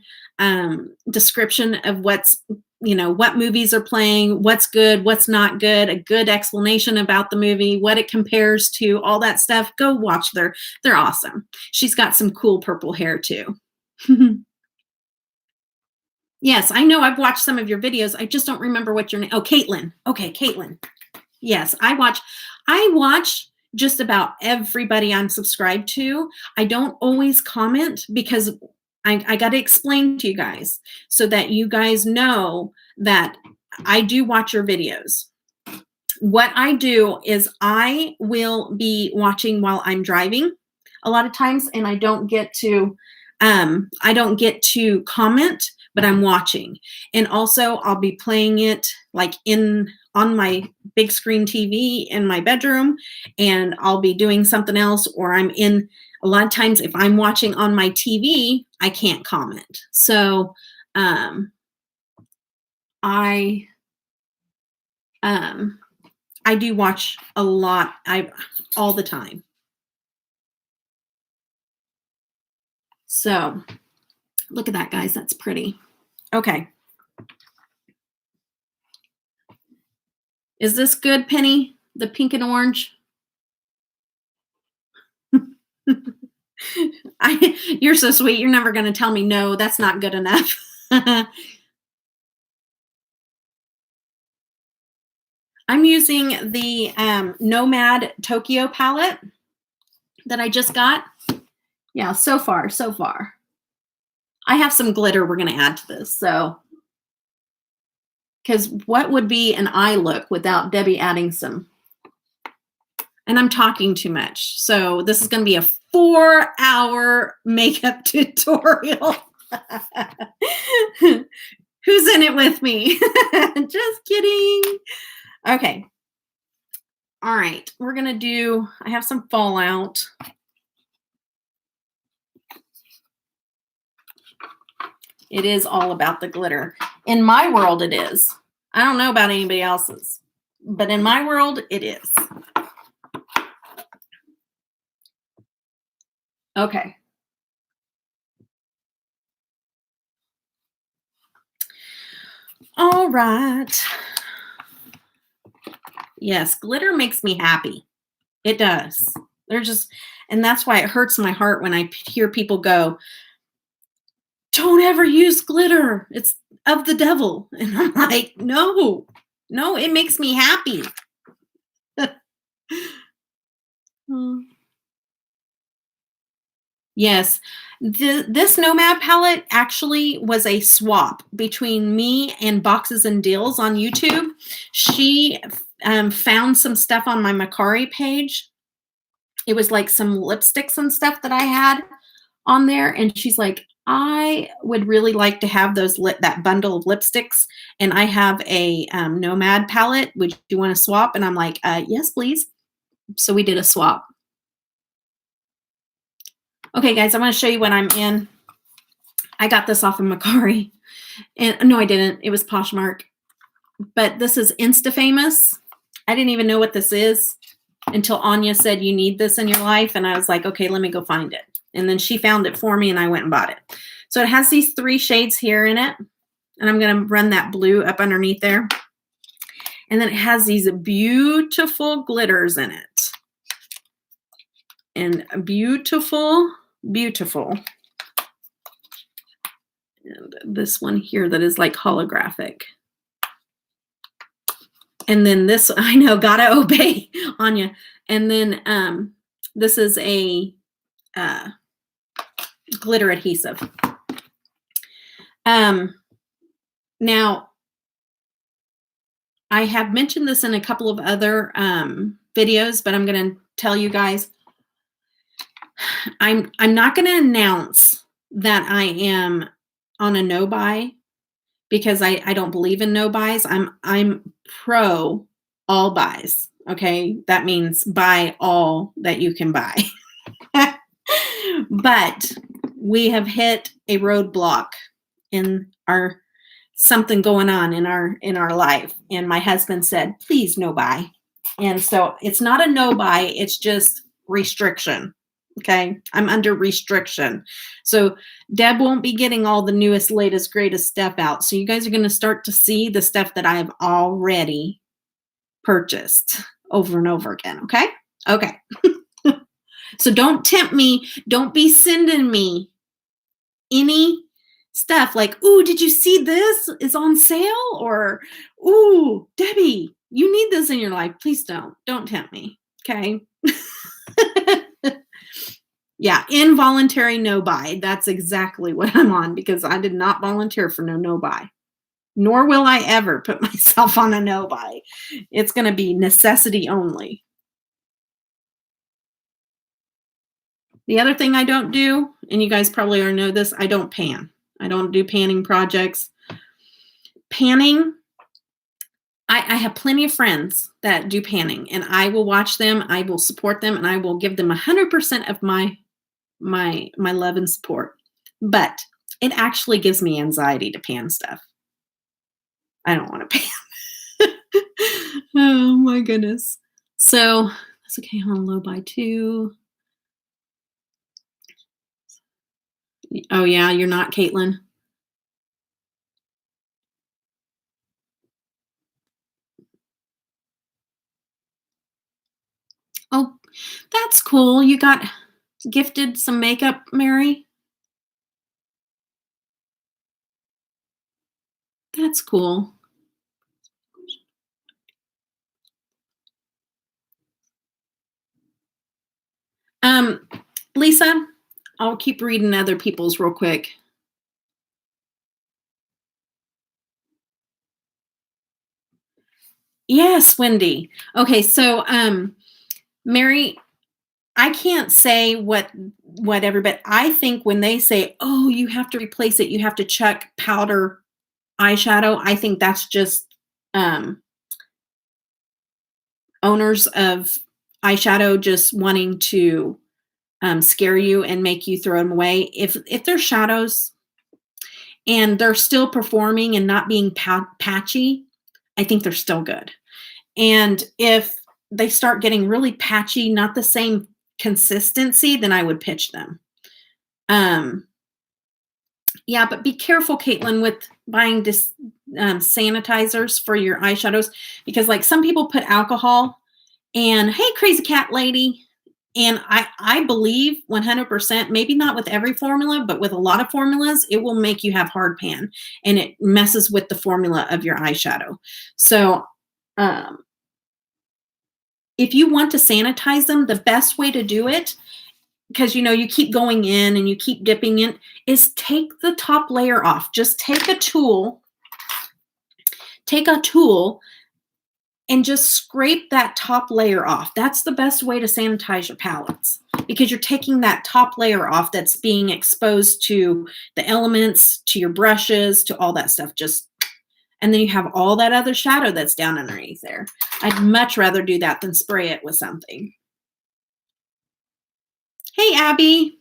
description of what movies are playing, what's good, what's not good, a good explanation about the movie, what it compares to, all that stuff, go watch they're awesome. She's got some cool purple hair too. Yes, I know I've watched some of your videos. I just don't remember what your name. Oh, Caitlin. Okay, Caitlin. Yes, I watch just about everybody I'm subscribed to. I don't always comment because I got to explain to you guys so that you guys know that I do watch your videos. What I do is I will be watching while I'm driving a lot of times, and I don't get to comment, but I'm watching. And also I'll be playing it like on my big screen TV in my bedroom, and I'll be doing something else, or a lot of times if I'm watching on my TV, I can't comment. So I um I do watch a lot, all the time. So look at that, guys. That's pretty. Okay. Is this good, Penny? The pink and orange? You're so sweet. You're never going to tell me, no, that's not good enough. I'm using the Nomad Tokyo palette that I just got. Yeah, so far. I have some glitter we're going to add to this. So, because what would be an eye look without Debbie adding some? And I'm talking too much. So this is going to be a 4-hour makeup tutorial. Who's in it with me? Just kidding. Okay. All right. We're going to I have some fallout. It is all about the glitter. In my world, it is. I don't know about anybody else's, but in my world, it is. Okay. All right. Yes, glitter makes me happy. It does. And that's why it hurts my heart when I hear people go, don't ever use glitter. It's of the devil. And I'm like, no, it makes me happy. Yes. This Nomad palette actually was a swap between me and Boxes and Deals on YouTube. She found some stuff on my Macari page. It was like some lipsticks and stuff that I had on there. And she's like, I would really like to have that bundle of lipsticks. And I have a Nomad palette. Would you want to swap? And I'm like, yes, please. So we did a swap. Okay, guys, I want to show you what I'm in. I got this off of Macari. And no, I didn't. It was Poshmark. But this is Insta-Famous. I didn't even know what this is until Anya said, you need this in your life. And I was like, okay, let me go find it. And then she found it for me and I went and bought it. So it has these 3 shades here in it. And I'm going to run that blue up underneath there. And then it has these beautiful glitters in it. And beautiful. And this one here that is like holographic. And then this, I know, gotta obey Anya. And then this is a glitter adhesive. Now, I have mentioned this in a couple of other videos, but I'm going to tell you guys, I'm not going to announce that I am on a no buy because I don't believe in no buys. I'm pro all buys. Okay. That means buy all that you can buy. But we have hit a roadblock in something going on in our life. And my husband said, please no buy. And so it's not a no buy. It's just restriction. Okay. I'm under restriction. So Deb won't be getting all the newest, latest, greatest stuff out. So you guys are going to start to see the stuff that I have already purchased over and over again. Okay. Okay. So don't tempt me. Don't be sending me any stuff like, ooh, did you see this is on sale? Or, ooh, Debbie, you need this in your life. Please don't tempt me. Okay. Yeah, involuntary no buy. That's exactly what I'm on because I did not volunteer for no buy. Nor will I ever put myself on a no buy. It's going to be necessity only. The other thing I don't do, and you guys probably already know this, I don't pan. I don't do panning projects. Panning, I have plenty of friends that do panning, and I will watch them, I will support them, and I will give them 100% of my love and support. But it actually gives me anxiety to pan stuff. I don't want to pan. Oh my goodness. So that's okay on low buy too. Oh yeah, you're not Caitlin. Oh, that's cool. You got gifted some makeup, Mary? That's cool. Um, Lisa, I'll keep reading other people's real quick. Yes, Wendy. Okay, so Mary, I can't say what everybody. I think when they say, "Oh, you have to replace it, you have to chuck powder eyeshadow," I think that's just um, owners of eyeshadow just wanting to scare you and make you throw them away. If they're shadows and they're still performing and not being patchy, I think they're still good. And if they start getting really patchy, not the same consistency, then I would pitch them. Yeah, but be careful, Caitlin, with buying sanitizers for your eyeshadows because, like, some people put alcohol and hey, crazy cat lady. And I believe 100%, maybe not with every formula, but with a lot of formulas, it will make you have hard pan and it messes with the formula of your eyeshadow. So, if you want to sanitize them, the best way to do it, because you keep going in and you keep dipping in, is take the top layer off. Just take a tool and just scrape that top layer off. That's the best way to sanitize your palettes because you're taking that top layer off that's being exposed to the elements, to your brushes, to all that stuff. And then you have all that other shadow that's down underneath there. I'd much rather do that than spray it with something. Hey, Abby.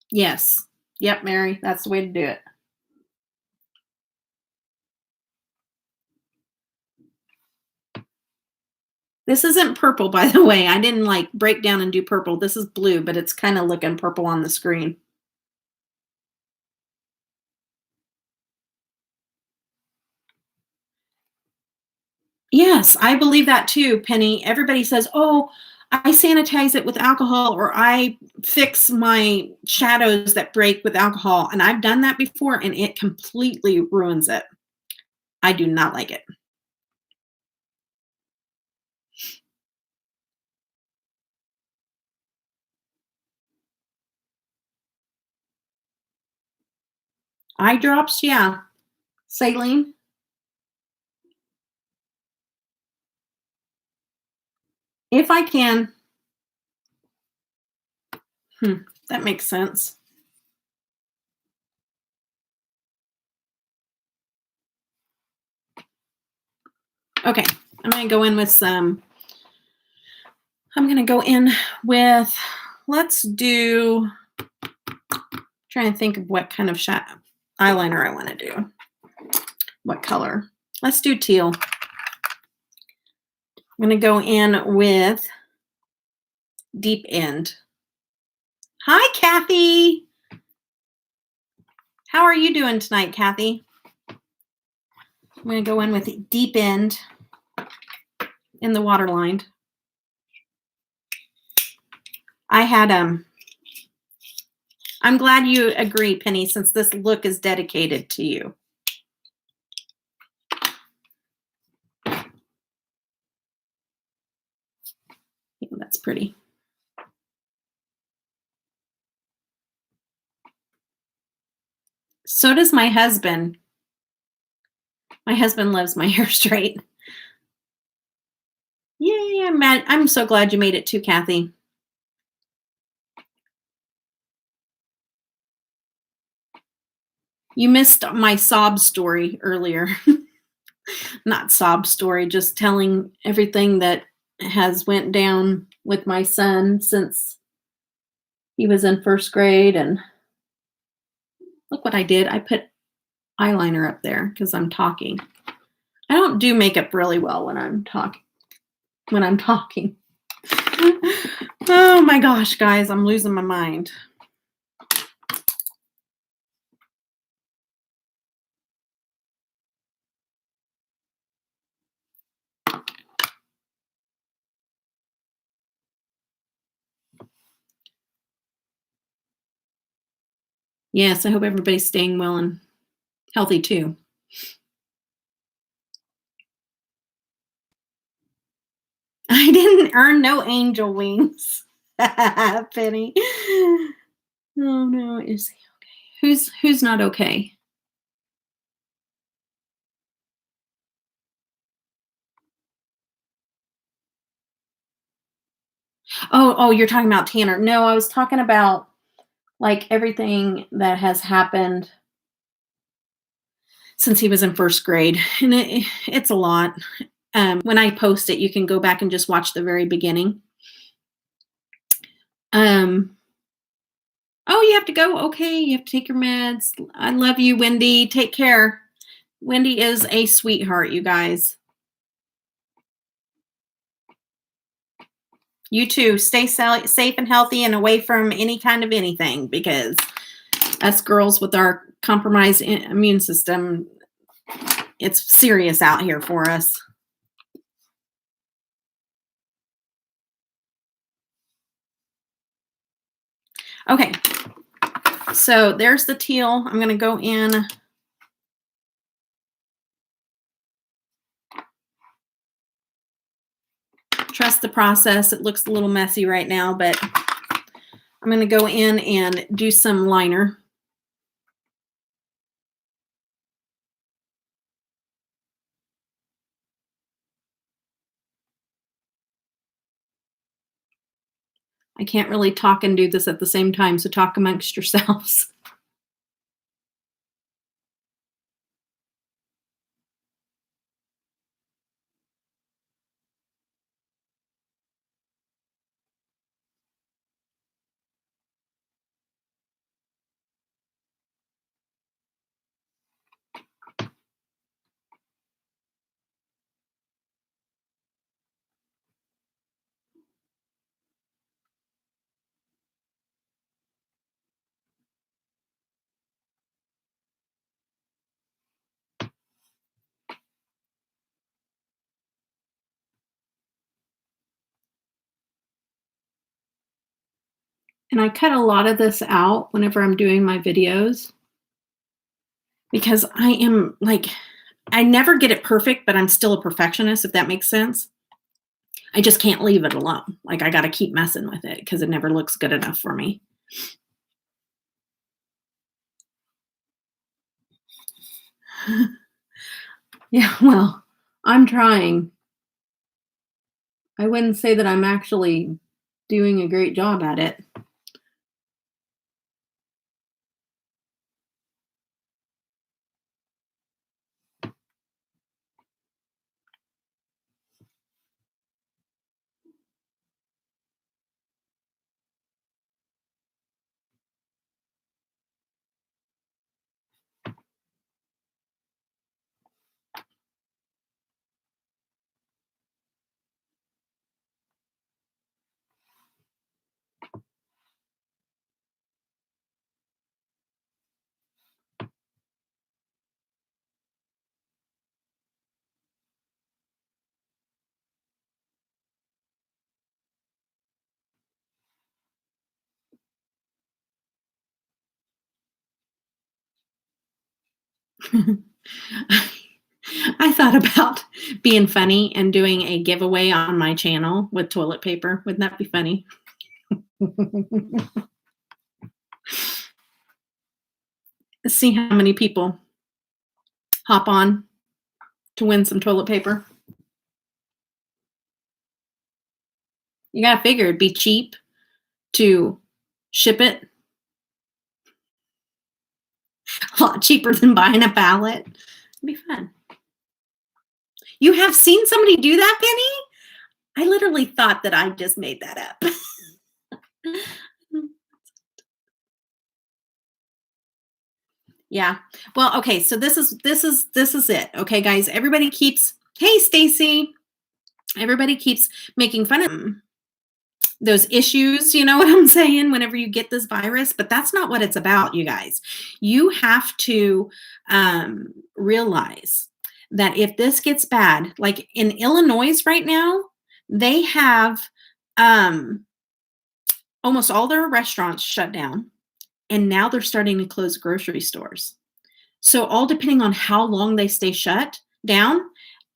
Yes. Yep, Mary. That's the way to do it. This isn't purple, by the way. I didn't break down and do purple. This is blue, but it's kind of looking purple on the screen. Yes, I believe that too, Penny. Everybody says, oh, I sanitize it with alcohol or I fix my shadows that break with alcohol. And I've done that before and it completely ruins it. I do not like it. Eye drops, yeah. Saline. If I can. That makes sense. Okay, I'm going to go in with let's do, trying to think of what kind of eyeliner I want to do. What color? Let's do teal. I'm going to go in with Deep End. Hi, Kathy. How are you doing tonight, Kathy? I'm going to go in with Deep End in the waterline. I had I'm glad you agree, Penny, since this look is dedicated to you. Yeah, that's pretty. So does my husband. My husband loves my hair straight. Yay, I'm so glad you made it too, Kathy. You missed my sob story earlier. Not sob story, just telling everything that has went down with my son since he was in first grade. And look what I did. I put eyeliner up there because I'm talking. I don't do makeup really well when I'm talking. Oh my gosh, guys, I'm losing my mind. Yes, I hope everybody's staying well and healthy too. I didn't earn no angel wings. Penny. Oh no, is he okay? Who's not okay? Oh, you're talking about Tanner. No, I was talking about like everything that has happened since he was in first grade. And it's a lot. When I post it, you can go back and just watch the very beginning. Oh, you have to go? Okay, you have to take your meds. I love you, Wendy. Take care. Wendy is a sweetheart, you guys. You too. Stay safe and healthy and away from any kind of anything, because us girls with our compromised immune system, it's serious out here for us. Okay, so there's the teal. I'm going to go in. Trust the process. It looks a little messy right now, but I'm going to go in and do some liner. I can't really talk and do this at the same time, so talk amongst yourselves. And I cut a lot of this out whenever I'm doing my videos, because I am like, I never get it perfect, but I'm still a perfectionist, if that makes sense. I just can't leave it alone. Like, I got to keep messing with it because it never looks good enough for me. Yeah, well, I'm trying. I wouldn't say that I'm actually doing a great job at it. I thought about being funny and doing a giveaway on my channel with toilet paper. Wouldn't that be funny? See how many people hop on to win some toilet paper. You gotta figure it'd be cheap to ship it. A lot cheaper than buying a pallet. It'd be fun. You have seen somebody do that, Penny? I literally thought that I just made that up. Yeah. Well, okay, so this is it. Okay, guys. Everybody keeps, hey Stacy. Everybody keeps making fun of those issues, you know what I'm saying, whenever you get this virus, but that's not what it's about, you guys. You have to realize that if this gets bad, like in Illinois right now, they have almost all their restaurants shut down, and now they're starting to close grocery stores. So all depending on how long they stay shut down,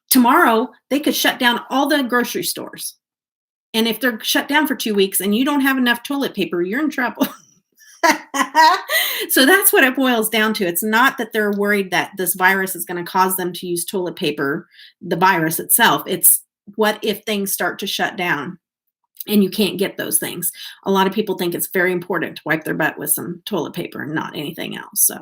tomorrow they could shut down all the grocery stores. And if they're shut down for 2 weeks and you don't have enough toilet paper, you're in trouble. So that's what it boils down to. It's not that they're worried that this virus is going to cause them to use toilet paper, the virus itself. It's what if things start to shut down and you can't get those things. A lot of people think it's very important to wipe their butt with some toilet paper and not anything else. So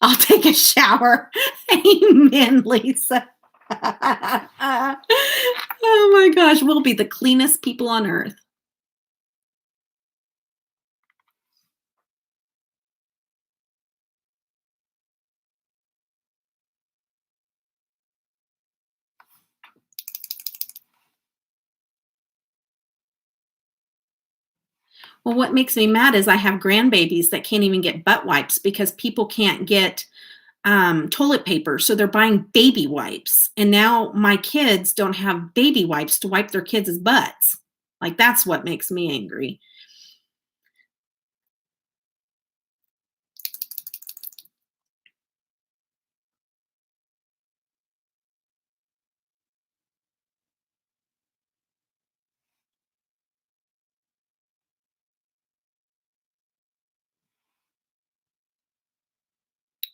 I'll take a shower. Amen, Lisa. Oh my gosh, we'll be the cleanest people on earth. Well, what makes me mad is I have grandbabies that can't even get butt wipes because people can't get toilet paper. So they're buying baby wipes. And now my kids don't have baby wipes to wipe their kids' butts. Like, that's what makes me angry.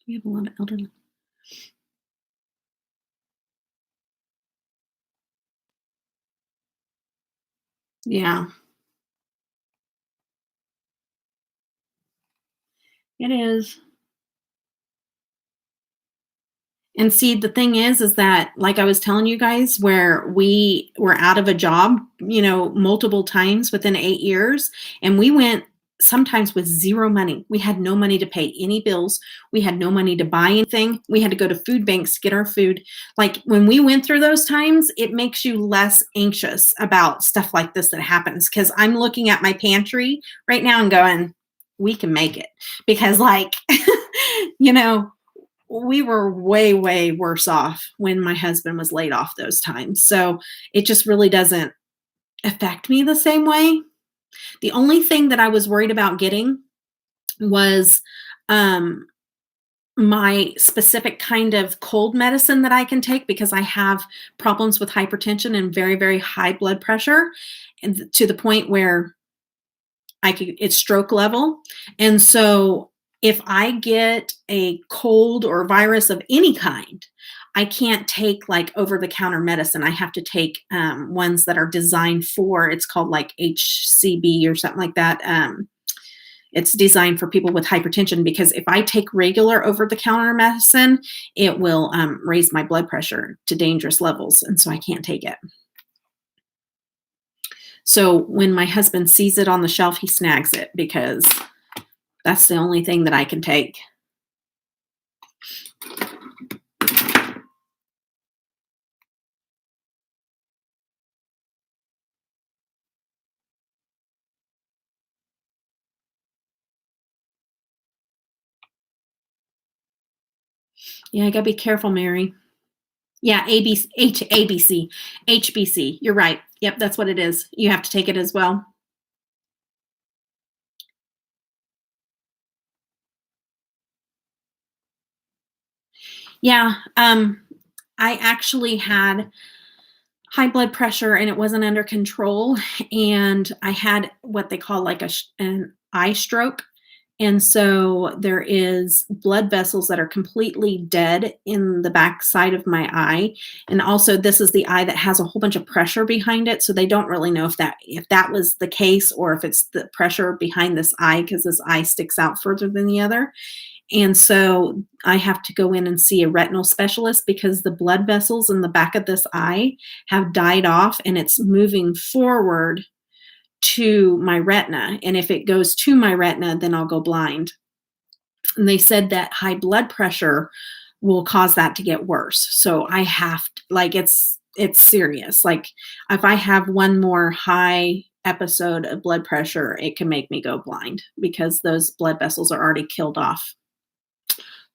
We have a lot of elderly. Yeah, it is. And see, the thing is that, like I was telling you guys, where we were out of a job, multiple times within 8 years, and we went sometimes with zero money. We had no money to pay any bills. We had no money to buy anything. We had to go to food banks to get our food. Like, when we went through those times, it makes you less anxious about stuff like this that happens. Because I'm looking at my pantry right now and going, we can make it. Because, like, we were way, way worse off when my husband was laid off those times. So it just really doesn't affect me the same way. The only thing that I was worried about getting was my specific kind of cold medicine that I can take because I have problems with hypertension and very, very high blood pressure, and to the point where it's stroke level. And so if I get a cold or virus of any kind, I can't take like over-the-counter medicine. I have to take ones that are designed for, it's called like HCB or something like that. It's designed for people with hypertension, because if I take regular over-the-counter medicine, it will raise my blood pressure to dangerous levels, and so I can't take it. So when my husband sees it on the shelf, he snags it because that's the only thing that I can take. Yeah, I gotta be careful, Mary. Yeah, ABC, HBC. You're right. Yep, that's what it is. You have to take it as well. Yeah, I actually had high blood pressure and it wasn't under control, and I had what they call like an eye stroke. And so there is blood vessels that are completely dead in the back side of my eye. And also this is the eye that has a whole bunch of pressure behind it. So they don't really know if that was the case or if it's the pressure behind this eye because this eye sticks out further than the other. And so I have to go in and see a retinal specialist because the blood vessels in the back of this eye have died off and it's moving forward to my retina. And if it goes to my retina, then I'll go blind. And they said that high blood pressure will cause that to get worse. So I have to, like, it's serious. Like if I have one more high episode of blood pressure, it can make me go blind because those blood vessels are already killed off.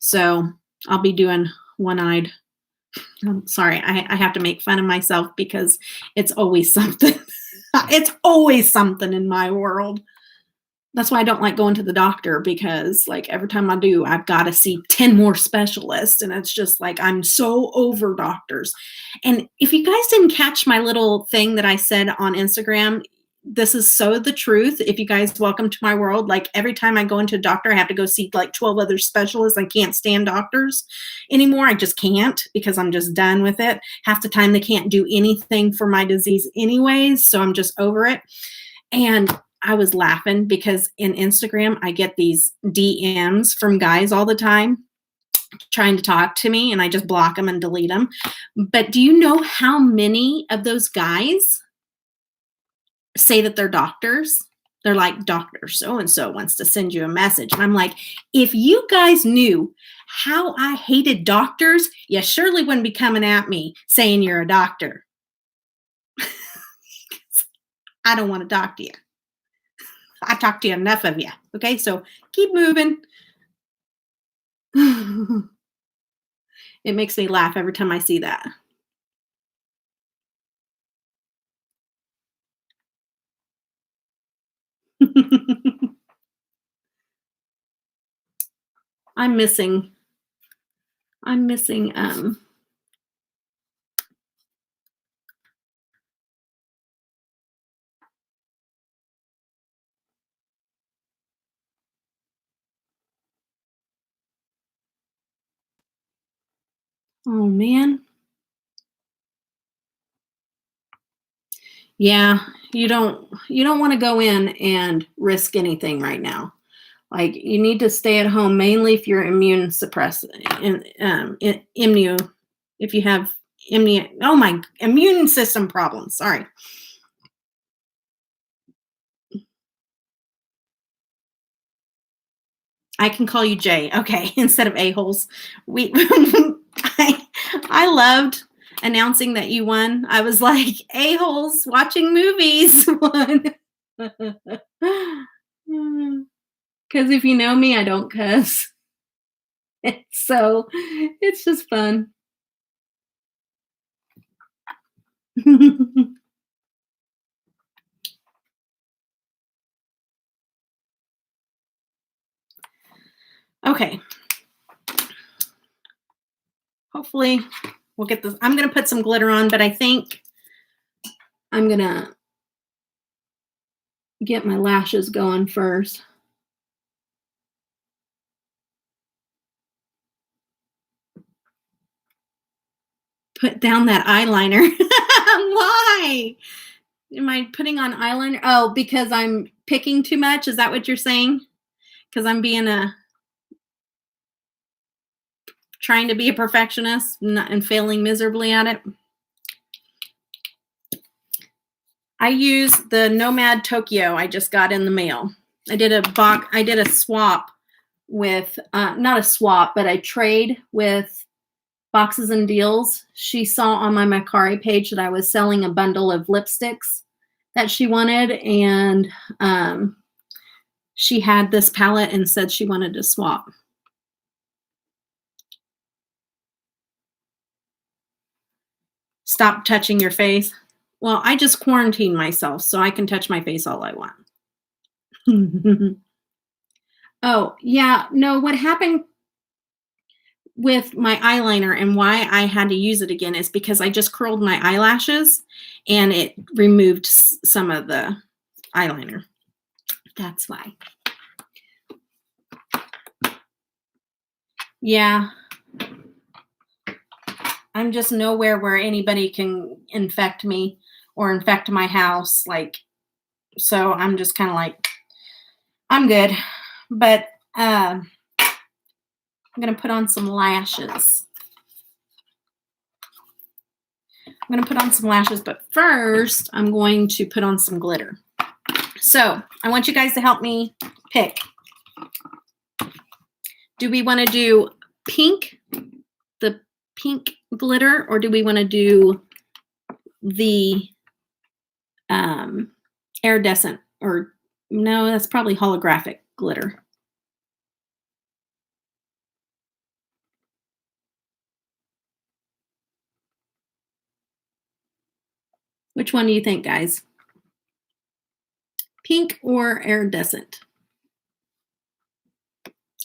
So I'll be doing one-eyed. I'm sorry, I have to make fun of myself because it's always something. It's always something in my world. That's why I don't like going to the doctor because, like, every time I do, I've got to see 10 more specialists. And it's just like, I'm so over doctors. And if you guys didn't catch my little thing that I said on Instagram, this is so the truth. If you guys welcome to my world, like every time I go into a doctor, I have to go see like 12 other specialists. I can't stand doctors anymore. I just can't because I'm just done with it. Half the time they can't do anything for my disease anyways. So I'm just over it. And I was laughing because in Instagram, I get these DMs from guys all the time trying to talk to me and I just block them and delete them. But do you know how many of those guys say that they're doctors? They're like, Dr. So-and-so wants to send you a message. And I'm like, if you guys knew how I hated doctors, you surely wouldn't be coming at me saying you're a doctor. I don't want to talk to you. I talked to you enough of you. Okay, so keep moving. It makes me laugh every time I see that. I'm missing I'm missing oh man. Yeah, you don't want to go in and risk anything right now. Like you need to stay at home mainly if you're immune suppressed immune if you have immune system problems. Sorry. I can call you Jay. Okay, instead of a-holes. We I, I loved announcing that you won. I was like, a-holes watching movies won. Because if you know me, I don't cuss. So it's just fun. Okay. Hopefully we'll get this. I'm going to put some glitter on, but I think I'm going to get my lashes going first. Put down that eyeliner. Why? Am I putting on eyeliner? Oh, because I'm picking too much? Is that what you're saying? Because I'm being trying to be a perfectionist and failing miserably at it? I use the Nomad Tokyo I just got in the mail. I did a swap with, not a swap, but I trade with Boxes and Deals. She saw on my Macari page that I was selling a bundle of lipsticks that she wanted, and she had this palette and said she wanted to swap. Stop touching your face. Well, I just quarantined myself, so I can touch my face all I want. Oh, yeah. No, what happened with my eyeliner, and why I had to use it again is because I just curled my eyelashes and it removed some of the eyeliner. That's why. Yeah. I'm just nowhere where anybody can infect me or infect my house. Like, so I'm just kind of like, I'm good. But I'm going to put on some lashes. I'm going to put on some lashes, but first I'm going to put on some glitter. So I want you guys to help me pick. Do we want to do pink, the pink glitter, or do we want to do the iridescent, or no, that's probably holographic glitter. Which one do you think, guys? Pink or iridescent?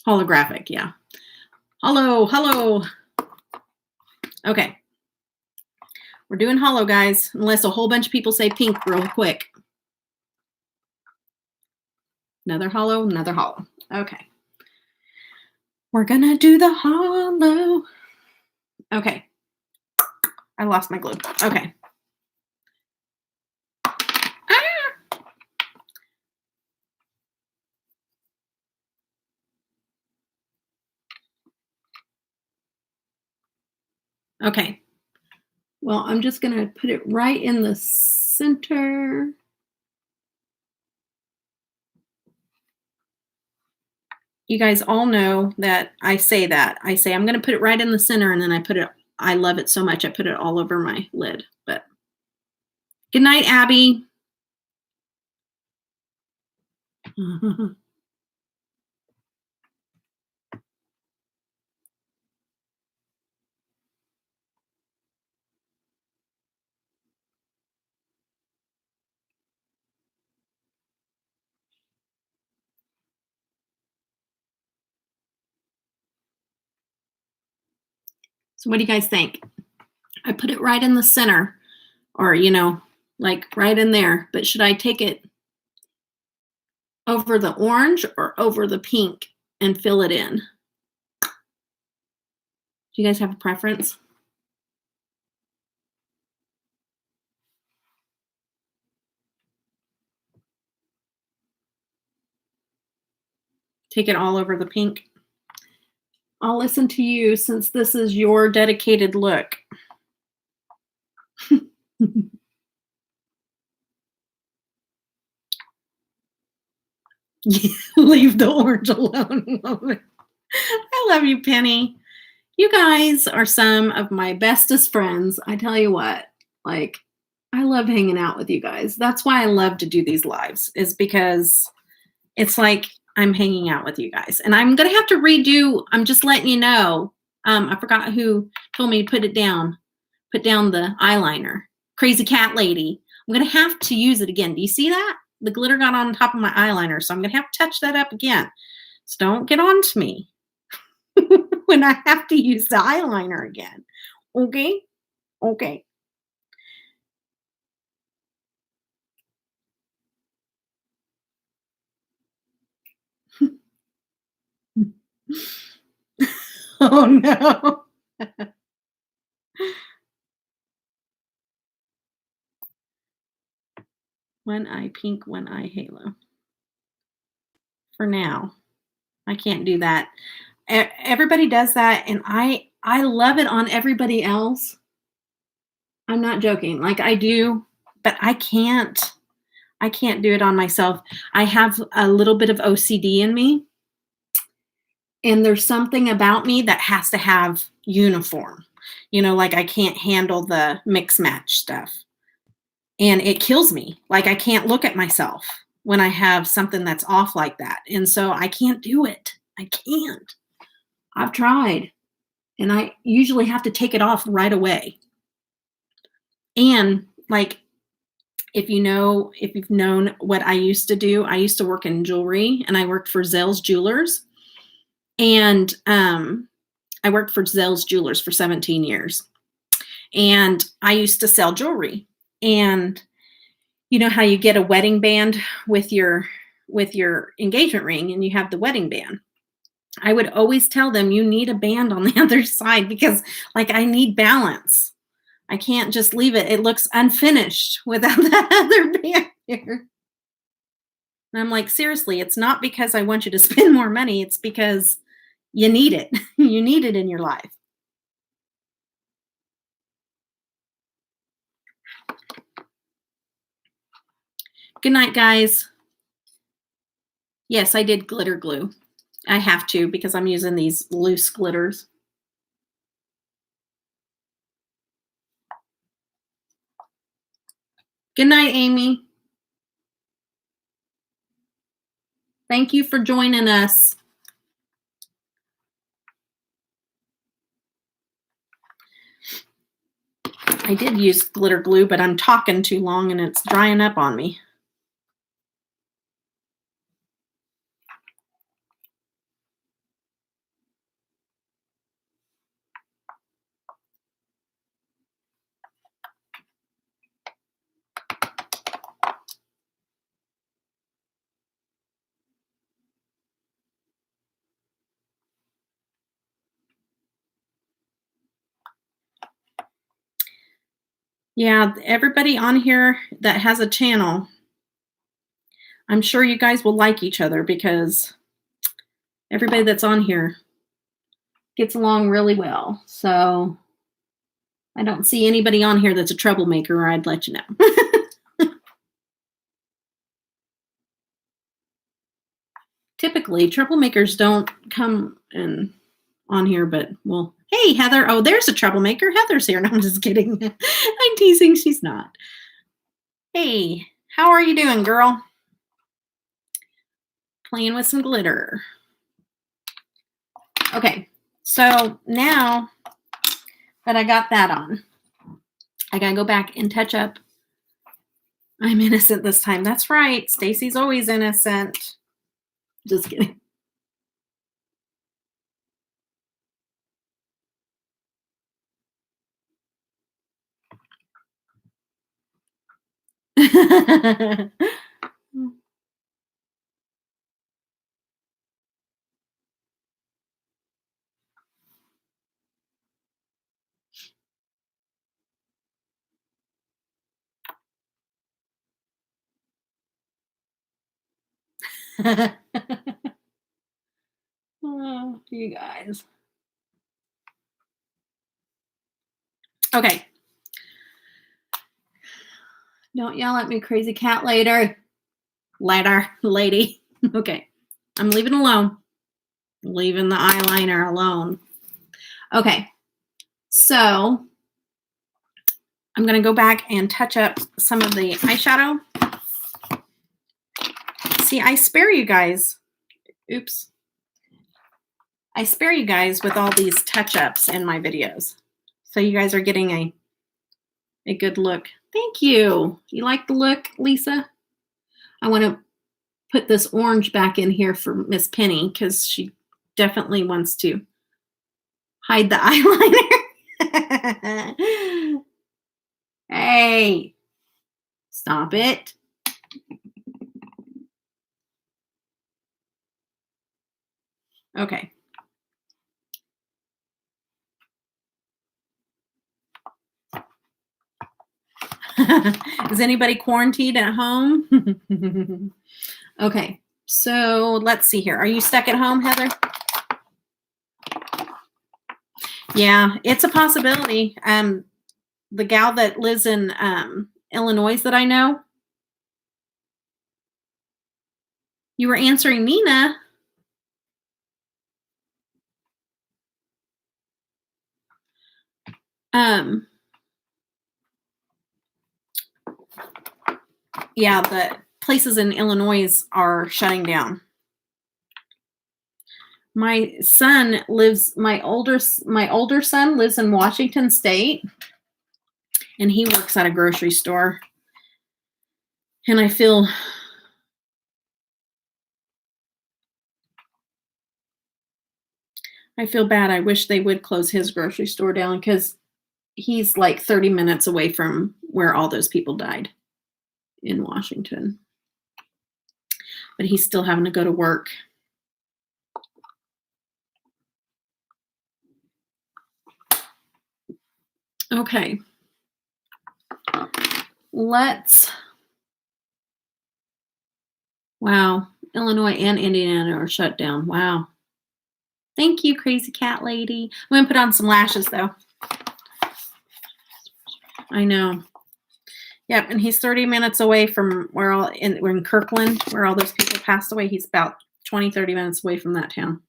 Holographic, yeah. Hello. Okay. We're doing hollow, guys, unless a whole bunch of people say pink real quick. Another hollow. Okay. We're gonna do the hollow. Okay. I lost my glue. Okay. Okay. Well, I'm just going to put it right in the center. You guys all know that I say that. I say I'm going to put it right in the center, and then I love it so much I put it all over my lid. But good night, Abby. So what do you guys think? I put it right in the center, or, like right in there. But should I take it over the orange or over the pink and fill it in? Do you guys have a preference? Take it all over the pink. I'll listen to you since this is your dedicated look. Leave the orange alone. I love you, Penny. You guys are some of my bestest friends. I tell you what, like, I love hanging out with you guys. That's why I love to do these lives, is because it's like I'm hanging out with you guys. And I'm going to have to redo, I'm just letting you know. I forgot who told me to put down the eyeliner. Crazy cat lady. I'm going to have to use it again. Do you see that? The glitter got on top of my eyeliner, so I'm going to have to touch that up again. So don't get on to me when I have to use the eyeliner again. Okay? Okay. Oh, no. One eye pink, one eye halo. For now. I can't do that. Everybody does that, and I love it on everybody else. I'm not joking. Like, I do, but I can't do it on myself. I have a little bit of OCD in me, and there's something about me that has to have uniform. Like, I can't handle the mix match stuff. And it kills me. Like, I can't look at myself when I have something that's off like that. And so I can't do it. I can't. I've tried. And I usually have to take it off right away. And like, if you've known what I used to do, I used to work in jewelry, and I worked for Zales Jewelers. And I worked for Zell's Jewelers for 17 years. And I used to sell jewelry. And you know how you get a wedding band with your engagement ring and you have the wedding band. I would always tell them you need a band on the other side because like I need balance. I can't just leave it. It looks unfinished without that other band here. And I'm like, seriously, it's not because I want you to spend more money. It's because you need it. You need it in your life. Good night, guys. Yes, I did glitter glue. I have to because I'm using these loose glitters. Good night, Amy. Thank you for joining us. I did use glitter glue, but I'm talking too long and it's drying up on me. Yeah, everybody on here that has a channel, I'm sure you guys will like each other because everybody that's on here gets along really well. So I don't see anybody on here that's a troublemaker, or I'd let you know. Typically, troublemakers don't come on here, but well, hey, Heather. Oh, there's a troublemaker. Heather's here. No, I'm just kidding. I'm teasing. She's not. Hey, how are you doing, girl? Playing with some glitter. Okay, so now that I got that on, I gotta go back and touch up. I'm innocent this time. That's right. Stacy's always innocent. Just kidding. Oh, you guys. Okay. Don't yell at me, crazy cat later. Later, lady. Okay. I'm leaving alone. Leaving the eyeliner alone. Okay. So I'm going to go back and touch up some of the eyeshadow. See, I spare you guys. Oops. I spare you guys with all these touch-ups in my videos. So you guys are getting a good look. Thank you. You like the look, Lisa? I want to put this orange back in here for Miss Penny because she definitely wants to hide the eyeliner. Hey, stop it. Okay. Is anybody quarantined at home? Okay, so let's see here. Are you stuck at home, Heather? Yeah, it's a possibility. The gal that lives in Illinois that I know, you were answering Nina. Yeah, the places in Illinois are shutting down. My son lives, my older son lives in Washington State, and he works at a grocery store. And I feel I feel bad. I wish they would close his grocery store down because he's like 30 minutes away from where all those people died in Washington. But he's still having to go to work. Okay. Wow. Illinois and Indiana are shut down. Wow. Thank you, crazy cat lady. I'm going to put on some lashes, though. I know. Yep, and he's 30 minutes away from we're in Kirkland, where all those people passed away. He's about 20, 30 minutes away from that town.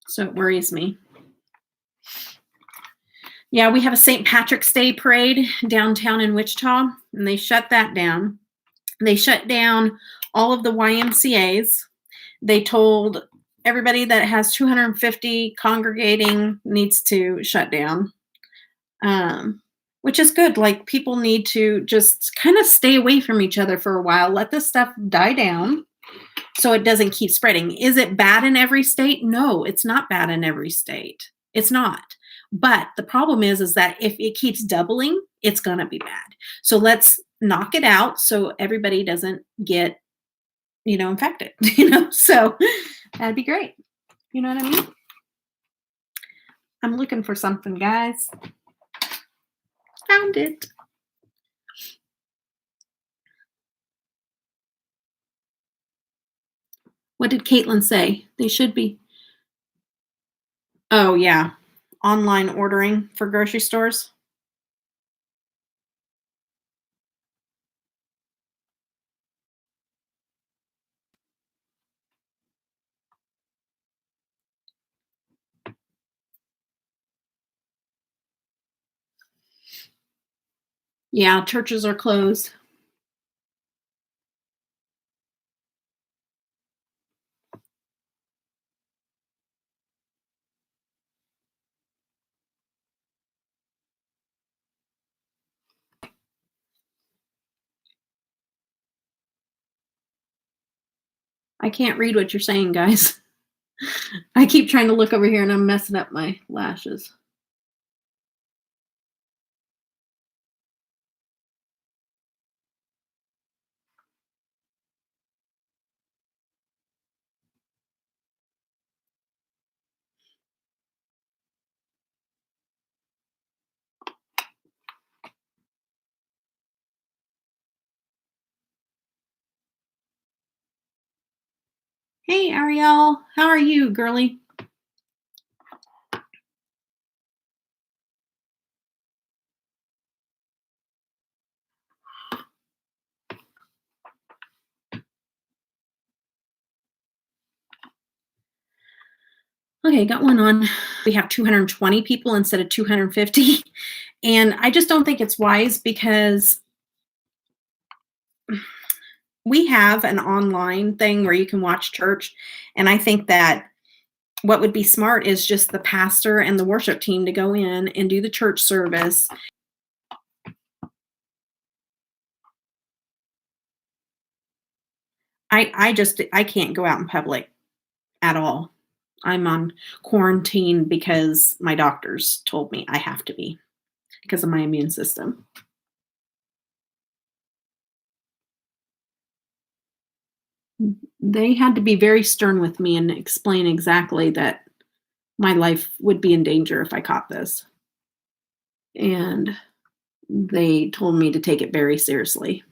So it worries me. Yeah, we have a St. Patrick's Day parade downtown in Wichita, and they shut that down. They shut down all of the YMCAs. They told everybody that has 250 congregating needs to shut down, which is good. Like, people need to just kind of stay away from each other for a while. Let this stuff die down so it doesn't keep spreading. Is it bad in every state? No, it's not bad in every state. It's not. But the problem is that if it keeps doubling, it's going to be bad. So let's knock it out so everybody doesn't get, infected, so that'd be great. You know what I mean? I'm looking for something, guys. Found it. What did Caitlin say? They should be. Oh, yeah. Online ordering for grocery stores. Yeah, churches are closed. I can't read what you're saying, guys. I keep trying to look over here and I'm messing up my lashes. Hey, Ariel. How are you, girly? Okay, got one on. We have 220 people instead of 250. And I just don't think it's wise because we have an online thing where you can watch church. And I think that what would be smart is just the pastor and the worship team to go in and do the church service. I can't go out in public at all. I'm on quarantine because my doctors told me I have to be because of my immune system. They had to be very stern with me and explain exactly that my life would be in danger if I caught this. And they told me to take it very seriously.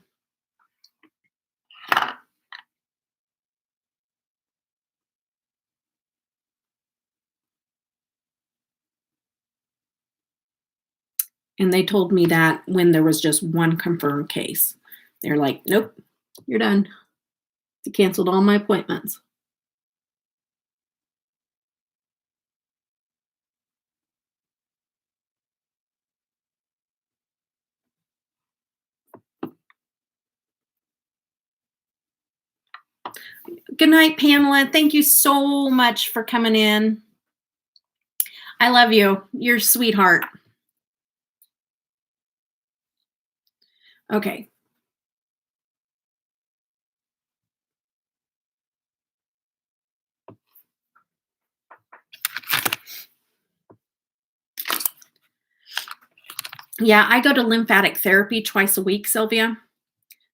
And they told me that when there was just one confirmed case. They're like, nope, you're done. They canceled all my appointments. Good night, Pamela. Thank you so much for coming in. I love you. You're a sweetheart. Okay. Yeah, I go to lymphatic therapy twice a week, Sylvia.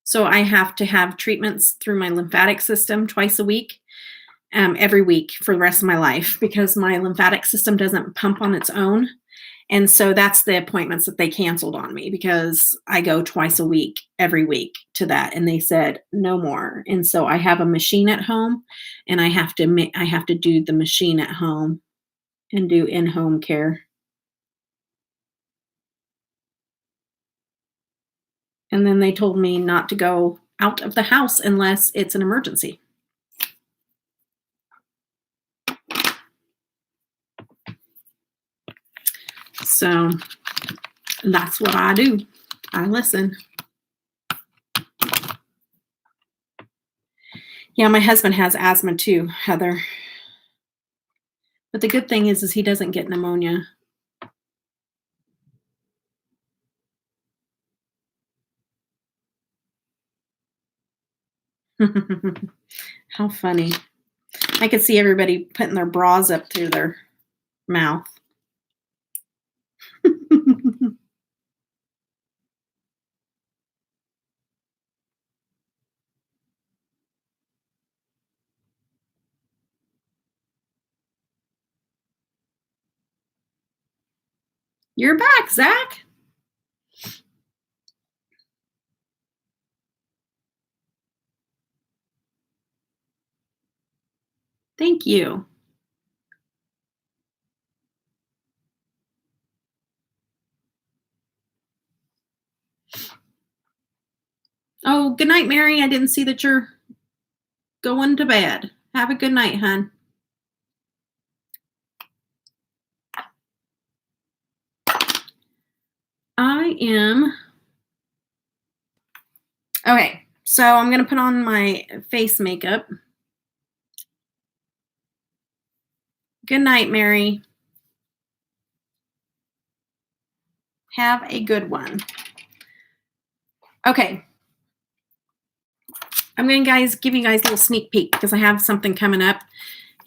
So I have to have treatments through my lymphatic system twice a week, every week for the rest of my life because my lymphatic system doesn't pump on its own. And so that's the appointments that they canceled on me because I go twice a week, every week to that. And they said no more. And so I have a machine at home and I have to do the machine at home and do in-home care. And then they told me not to go out of the house unless it's an emergency. So that's what I do. I listen. Yeah, my husband has asthma too, Heather. But the good thing is he doesn't get pneumonia. How funny. I could see everybody putting their bras up through their mouth. You're back, Zach. Thank you. Oh, good night, Mary. I didn't see that you're going to bed. Have a good night, hon. I am. Okay, so I'm going to put on my face makeup. Good night, Mary. Have a good one. Okay. I'm going to give you guys a little sneak peek because I have something coming up,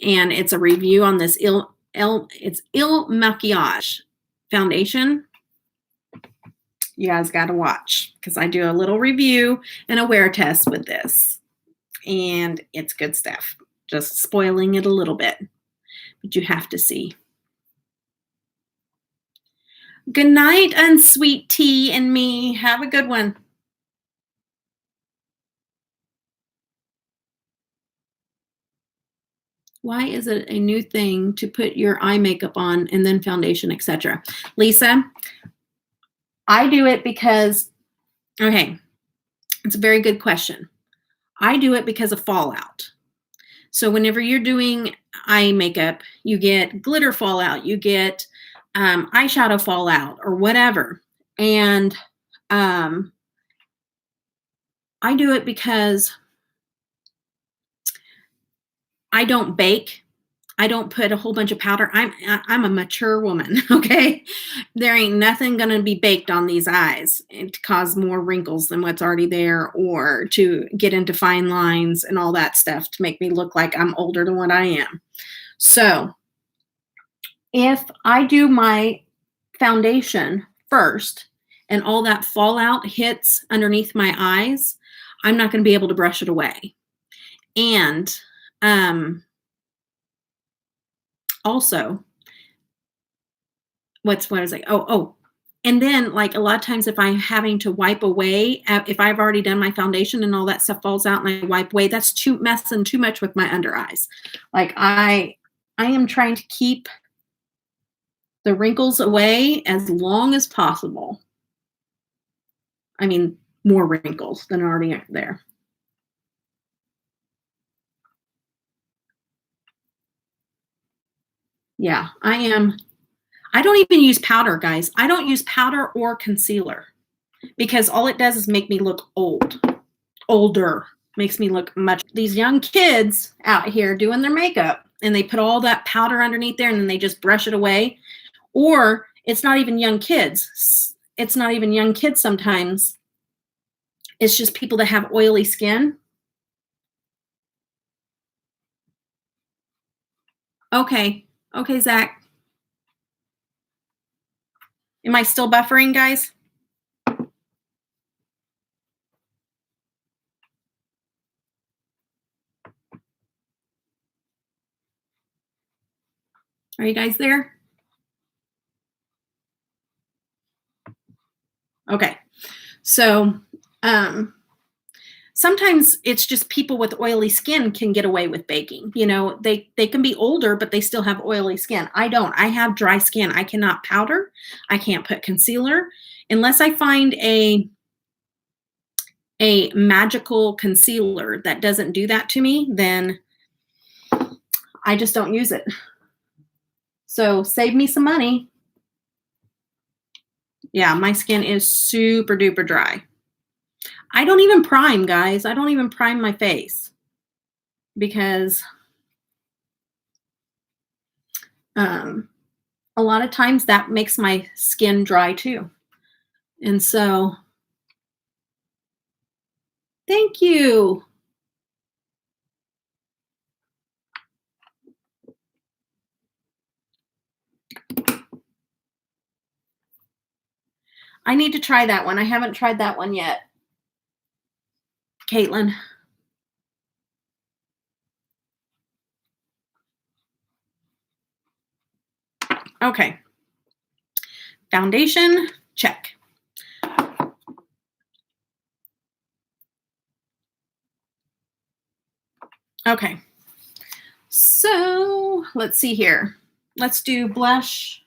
and it's a review on this Il Maquillage foundation. You guys got to watch because I do a little review and a wear test with this, and it's good stuff. Just spoiling it a little bit, but you have to see. Good night, unsweet tea and me. Have a good one. Why is it a new thing to put your eye makeup on and then foundation, etc.? Lisa, I do it because, okay, it's a very good question. I do it because of fallout. So whenever you're doing eye makeup, you get glitter fallout, you get eyeshadow fallout or whatever. And I do it because I don't bake. I don't put a whole bunch of powder. I'm a mature woman, okay? There ain't nothing gonna be baked on these eyes to cause more wrinkles than what's already there or to get into fine lines and all that stuff to make me look like I'm older than what I am. So if I do my foundation first and all that fallout hits underneath my eyes, I'm not gonna be able to brush it away. And also, what is it? And then like a lot of times if I'm having to wipe away, if I've already done my foundation and all that stuff falls out and I wipe away, that's messing too much with my under eyes. Like I am trying to keep the wrinkles away as long as possible. I mean, more wrinkles than already are there. Yeah, I don't even use powder, guys. I don't use powder or concealer because all it does is make me look older. Makes me look much. These young kids out here doing their makeup and they put all that powder underneath there and then they just brush it away. Or it's not even young kids. It's not even young kids sometimes. It's just people that have oily skin. Okay. Okay, Zach. Am I still buffering, guys? Are you guys there? Okay. So, sometimes it's just people with oily skin can get away with baking. You know, they can be older, but they still have oily skin. I don't. I have dry skin. I cannot powder. I can't put concealer unless I find a magical concealer that doesn't do that to me, then I just don't use it. So save me some money. Yeah, my skin is super duper dry. I don't even prime, guys. I don't even prime my face because a lot of times that makes my skin dry too. And so, thank you. I need to try that one. I haven't tried that one yet. Caitlin. Okay. Foundation, check. Okay. So let's see here. Let's do blush.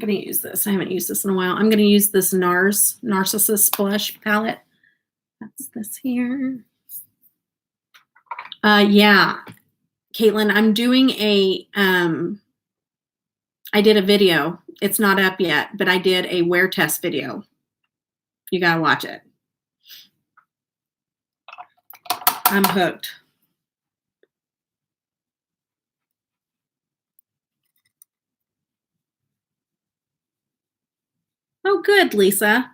I'm going to use this. I haven't used this in a while. I'm going to use this NARS Narcissus blush palette. That's this here. Yeah, Caitlin, I'm doing I did a video. It's not up yet, but I did a wear test video. You got to watch it. I'm hooked. Oh, good, Lisa.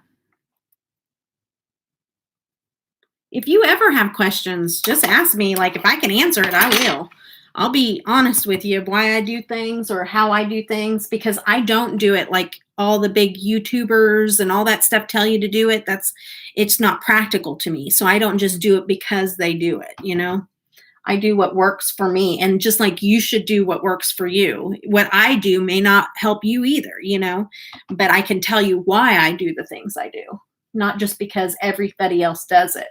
If you ever have questions, just ask me. Like, if I can answer it, I will. I'll be honest with you why I do things or how I do things, because I don't do it like all the big YouTubers and all that stuff tell you to do it. It's not practical to me. So I don't just do it because they do it, you know? I do what works for me. And just like you should do what works for you. What I do may not help you either, you know, but I can tell you why I do the things I do, not just because everybody else does it.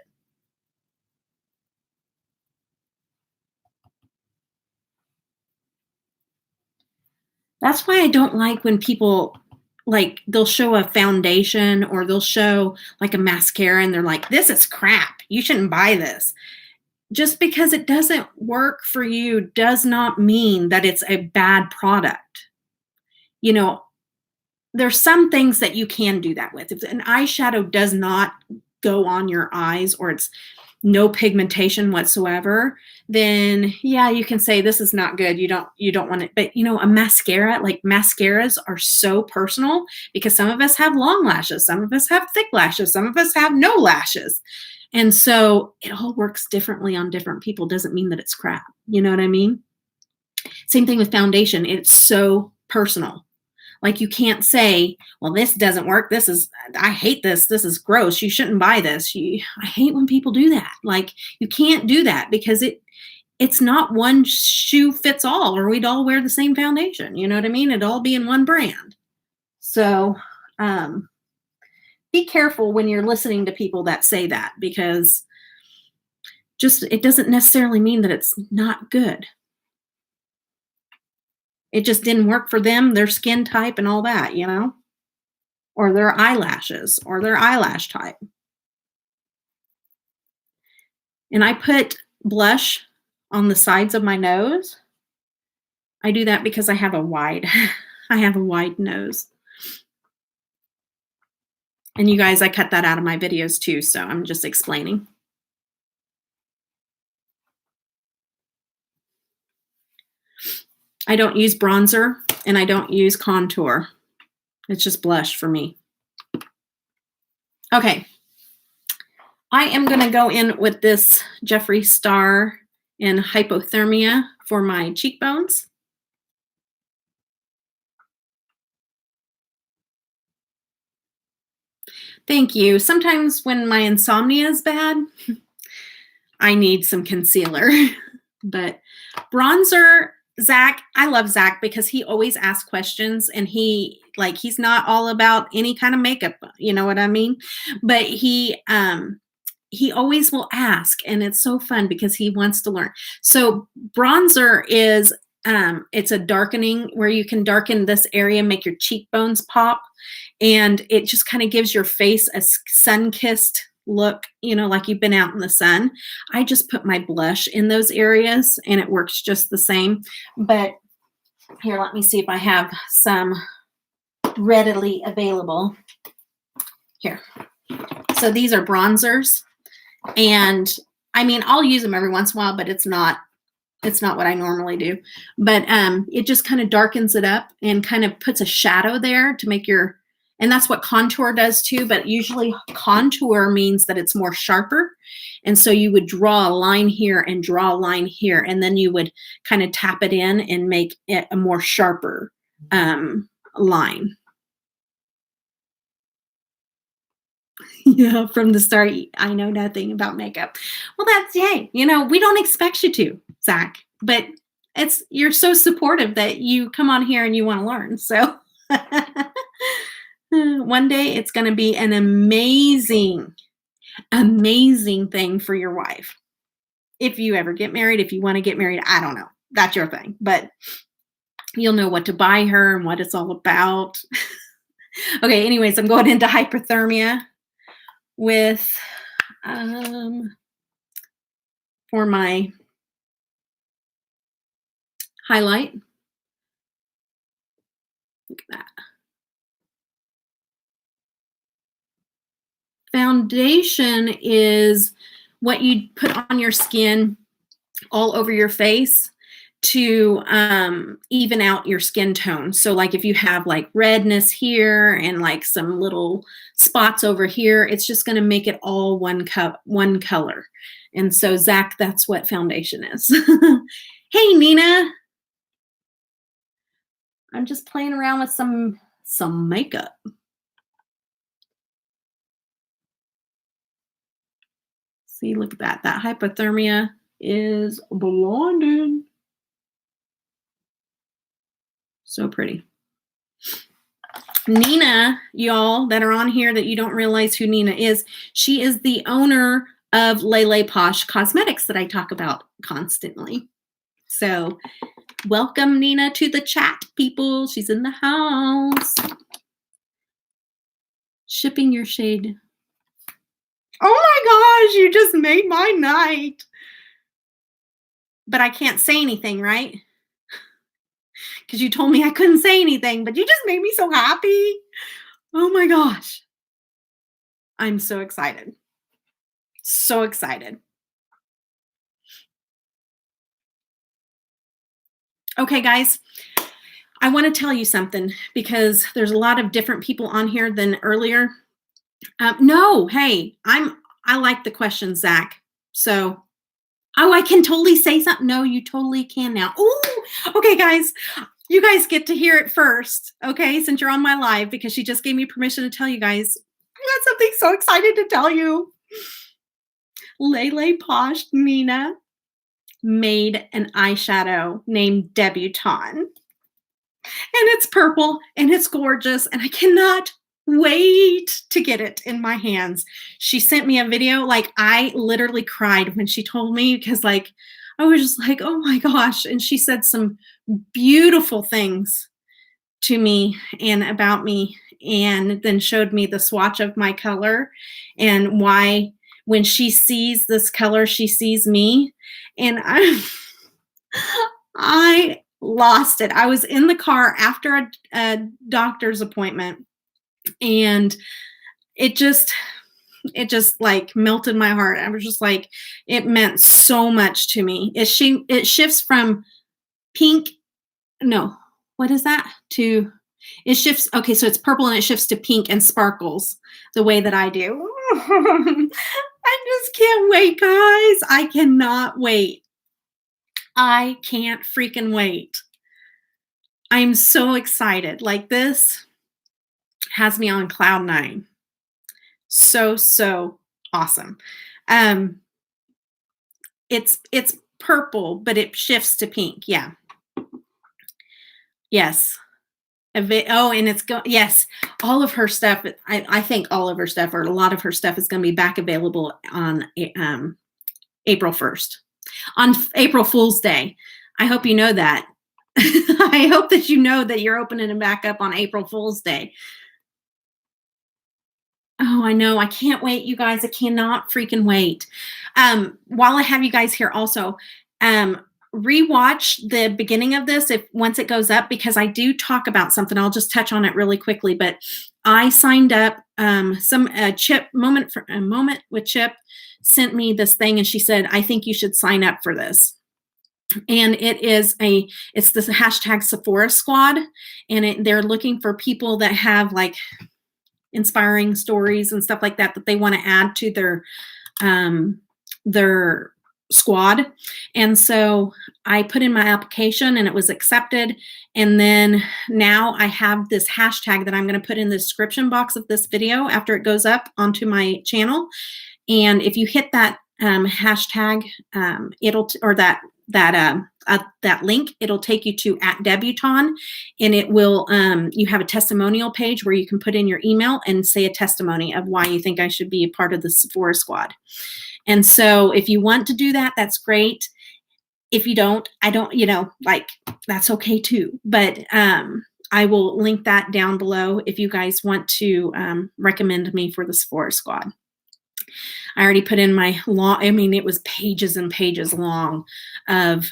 That's why I don't like when people like they'll show a foundation or they'll show like a mascara and they're like, this is crap. You shouldn't buy this. Just because it doesn't work for you does not mean that it's a bad product. You know, there's some things that you can do that with. If an eyeshadow does not go on your eyes or it's no pigmentation whatsoever, then yeah, you can say this is not good. You don't want it. But you know, a mascara, like mascaras are so personal because some of us have long lashes, some of us have thick lashes, some of us have no lashes. And so it all works differently on different people. Doesn't mean that it's crap. You know what I mean? Same thing with foundation. It's so personal. Like you can't say, well, this doesn't work. I hate this. This is gross. You shouldn't buy this. I hate when people do that. Like you can't do that because it's not one shoe fits all or we'd all wear the same foundation. You know what I mean? It'd all be in one brand. So be careful when you're listening to people that say that because just it doesn't necessarily mean that it's not good. It just didn't work for them, their skin type and all that, you know? Or their eyelashes or their eyelash type. And I put blush on the sides of my nose. I do that because I have a wide nose. And you guys, I cut that out of my videos too, so I'm just explaining. I don't use bronzer and I don't use contour. It's just blush for me. Okay. I am going to go in with this Jeffree Star in Hypothermia for my cheekbones. Thank you. Sometimes when my insomnia is bad, I need some concealer. But bronzer, Zach, I love Zach because he always asks questions and he's not all about any kind of makeup, you know what I mean? But he always will ask, and it's so fun because he wants to learn. So bronzer is it's a darkening where you can darken this area, make your cheekbones pop, and it just kind of gives your face a sun-kissed look, you know, like you've been out in the sun. I just put my blush in those areas and it works just the same. But here, let me see if I have some readily available. Here. So these are bronzers. And I mean, I'll use them every once in a while, but it's not what I normally do. But it just kind of darkens it up and kind of puts a shadow there to make your, and that's what contour does too. But usually contour means that it's more sharper. And so you would draw a line here and draw a line here, and then you would kind of tap it in and make it a more sharper line. Yeah, from the start, I know nothing about makeup. Well, that's yay. You know, we don't expect you to, Zach, but you're so supportive that you come on here and you want to learn. So one day it's going to be an amazing thing for your wife. If you ever get married, if you want to get married, I don't know. That's your thing, but you'll know what to buy her and what it's all about. Okay, anyways, I'm going into hyperthermia with for my highlight. Look at that. Foundation is what you put on your skin all over your face to even out your skin tone. So like if you have like redness here and like some little spots over here, it's just going to make it all one color. And so Zach, that's what foundation is. Hey, Nina. I'm just playing around with some makeup. See, look at that. That hypothermia is blonding. So pretty. Nina, y'all that are on here that you don't realize who Nina is, she is the owner of LeLePosh Cosmetics that I talk about constantly. So welcome Nina to the chat, people. She's in the house. Shipping your shade. Oh my gosh, you just made my night. But I can't say anything, right? Because you told me I couldn't say anything, but you just made me so happy. Oh my gosh. I'm so excited. So excited. Okay, guys, I want to tell you something because there's a lot of different people on here than earlier. No, hey, I like the question, Zach. So, I can totally say something. No, you totally can now. Ooh, okay, guys. You guys get to hear it first, okay, since you're on my live, because she just gave me permission to tell you guys. I got something so excited to tell you. LeLePosh Nina made an eyeshadow named Debutawn. And it's purple, and it's gorgeous, and I cannot wait to get it in my hands. She sent me a video. Like, I literally cried when she told me because, like, I was just like, oh my gosh. And she said some beautiful things to me and about me, and then showed me the swatch of my color and why when she sees this color, she sees me. And I lost it. I was in the car after a doctor's appointment, and it just like melted my heart. I was just like, it meant so much to me. It shifts from pink. No, what is that? It shifts. Okay, so it's purple and it shifts to pink and sparkles the way that I do. I just can't wait, guys. I cannot wait. I can't freaking wait. I'm so excited. Like, this has me on cloud nine. So awesome. Um, it's purple, but it shifts to pink. Yeah. Yes. Oh, and yes, all of her stuff. I think all of her stuff, or a lot of her stuff, is going to be back available on April 1st, on April Fool's Day. I hope you know that. I hope that you know that you're opening them back up on April Fool's Day. Oh, I know. I can't wait, you guys. I cannot freaking wait. While I have you guys here also, rewatch the beginning of this once it goes up, because I do talk about something. I'll just touch on it really quickly, but I signed up Chip moment with Chip sent me this thing, and she said, I think you should sign up for this. And it's this hashtag Sephora Squad, and they're looking for people that have like inspiring stories and stuff like that they want to add to their squad. And so I put in my application and it was accepted. And then now I have this hashtag that I'm going to put in the description box of this video after it goes up onto my channel. And if you hit that hashtag, that link, it'll take you to @Debutawn, and it will you have a testimonial page where you can put in your email and say a testimony of why you think I should be a part of the Sephora Squad. And so if you want to do that, that's great. If you don't, that's okay too. But I will link that down below if you guys want to recommend me for the Sephora Squad. I already put in my it was pages and pages long of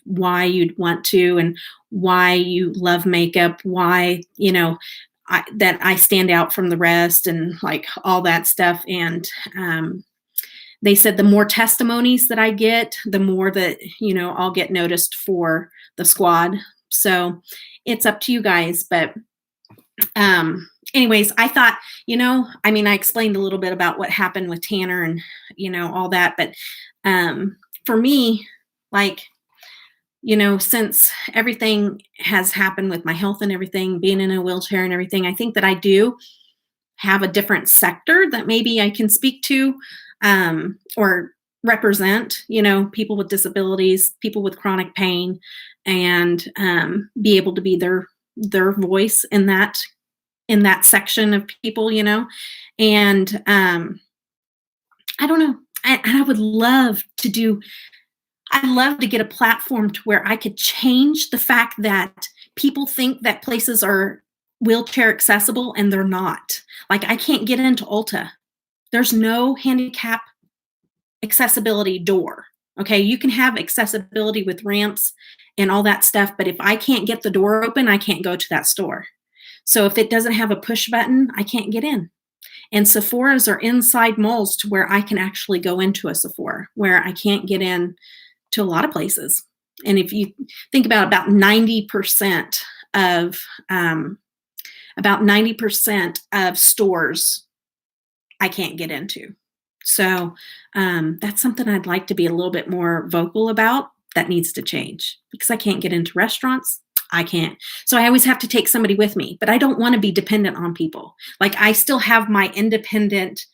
why you'd want to, and why you love makeup, why, that I stand out from the rest, and like all that stuff. And they said the more testimonies that I get, the more that, I'll get noticed for the squad. So it's up to you guys. But anyways, I thought, I explained a little bit about what happened with Tanner and, all that. But for me, since everything has happened with my health and everything, being in a wheelchair and everything, I think that I do have a different sector that maybe I can speak to or represent, people with disabilities, people with chronic pain, and be able to be their voice in that section of people, and I don't know. I would love to I'd love to get a platform to where I could change the fact that people think that places are wheelchair accessible and they're not. Like, I can't get into Ulta. There's no handicap accessibility door. Okay, you can have accessibility with ramps and all that stuff, but if I can't get the door open, I can't go to that store. So if it doesn't have a push button, I can't get in. And Sephoras are inside malls to where I can actually go into a Sephora, where I can't get in to a lot of places. And if you think about 90% of stores I can't get into. So that's something I'd like to be a little bit more vocal about. That needs to change, because I can't get into restaurants. I can't. So I always have to take somebody with me, but I don't want to be dependent on people. Like, I still have my independent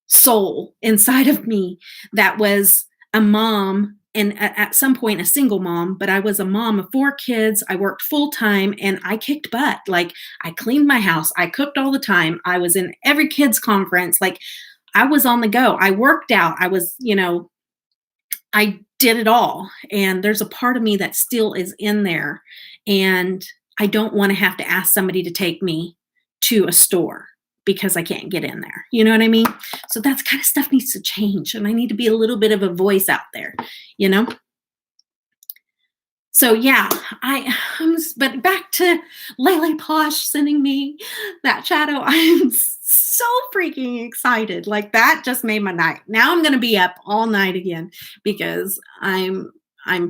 soul inside of me that was a mom, and at some point a single mom, but I was a mom of 4 kids. I worked full time and I kicked butt. Like, I cleaned my house. I cooked all the time. I was in every kids conference. Like, I was on the go. I worked out. I was, I did it all. And there's a part of me that still is in there. And I don't want to have to ask somebody to take me to a store because I can't get in there. You know what I mean? So that kind of stuff needs to change. And I need to be a little bit of a voice out there, So yeah, but back to LeLePosh sending me that shadow. I'm so freaking excited. Like, that just made my night. Now I'm going to be up all night again because I'm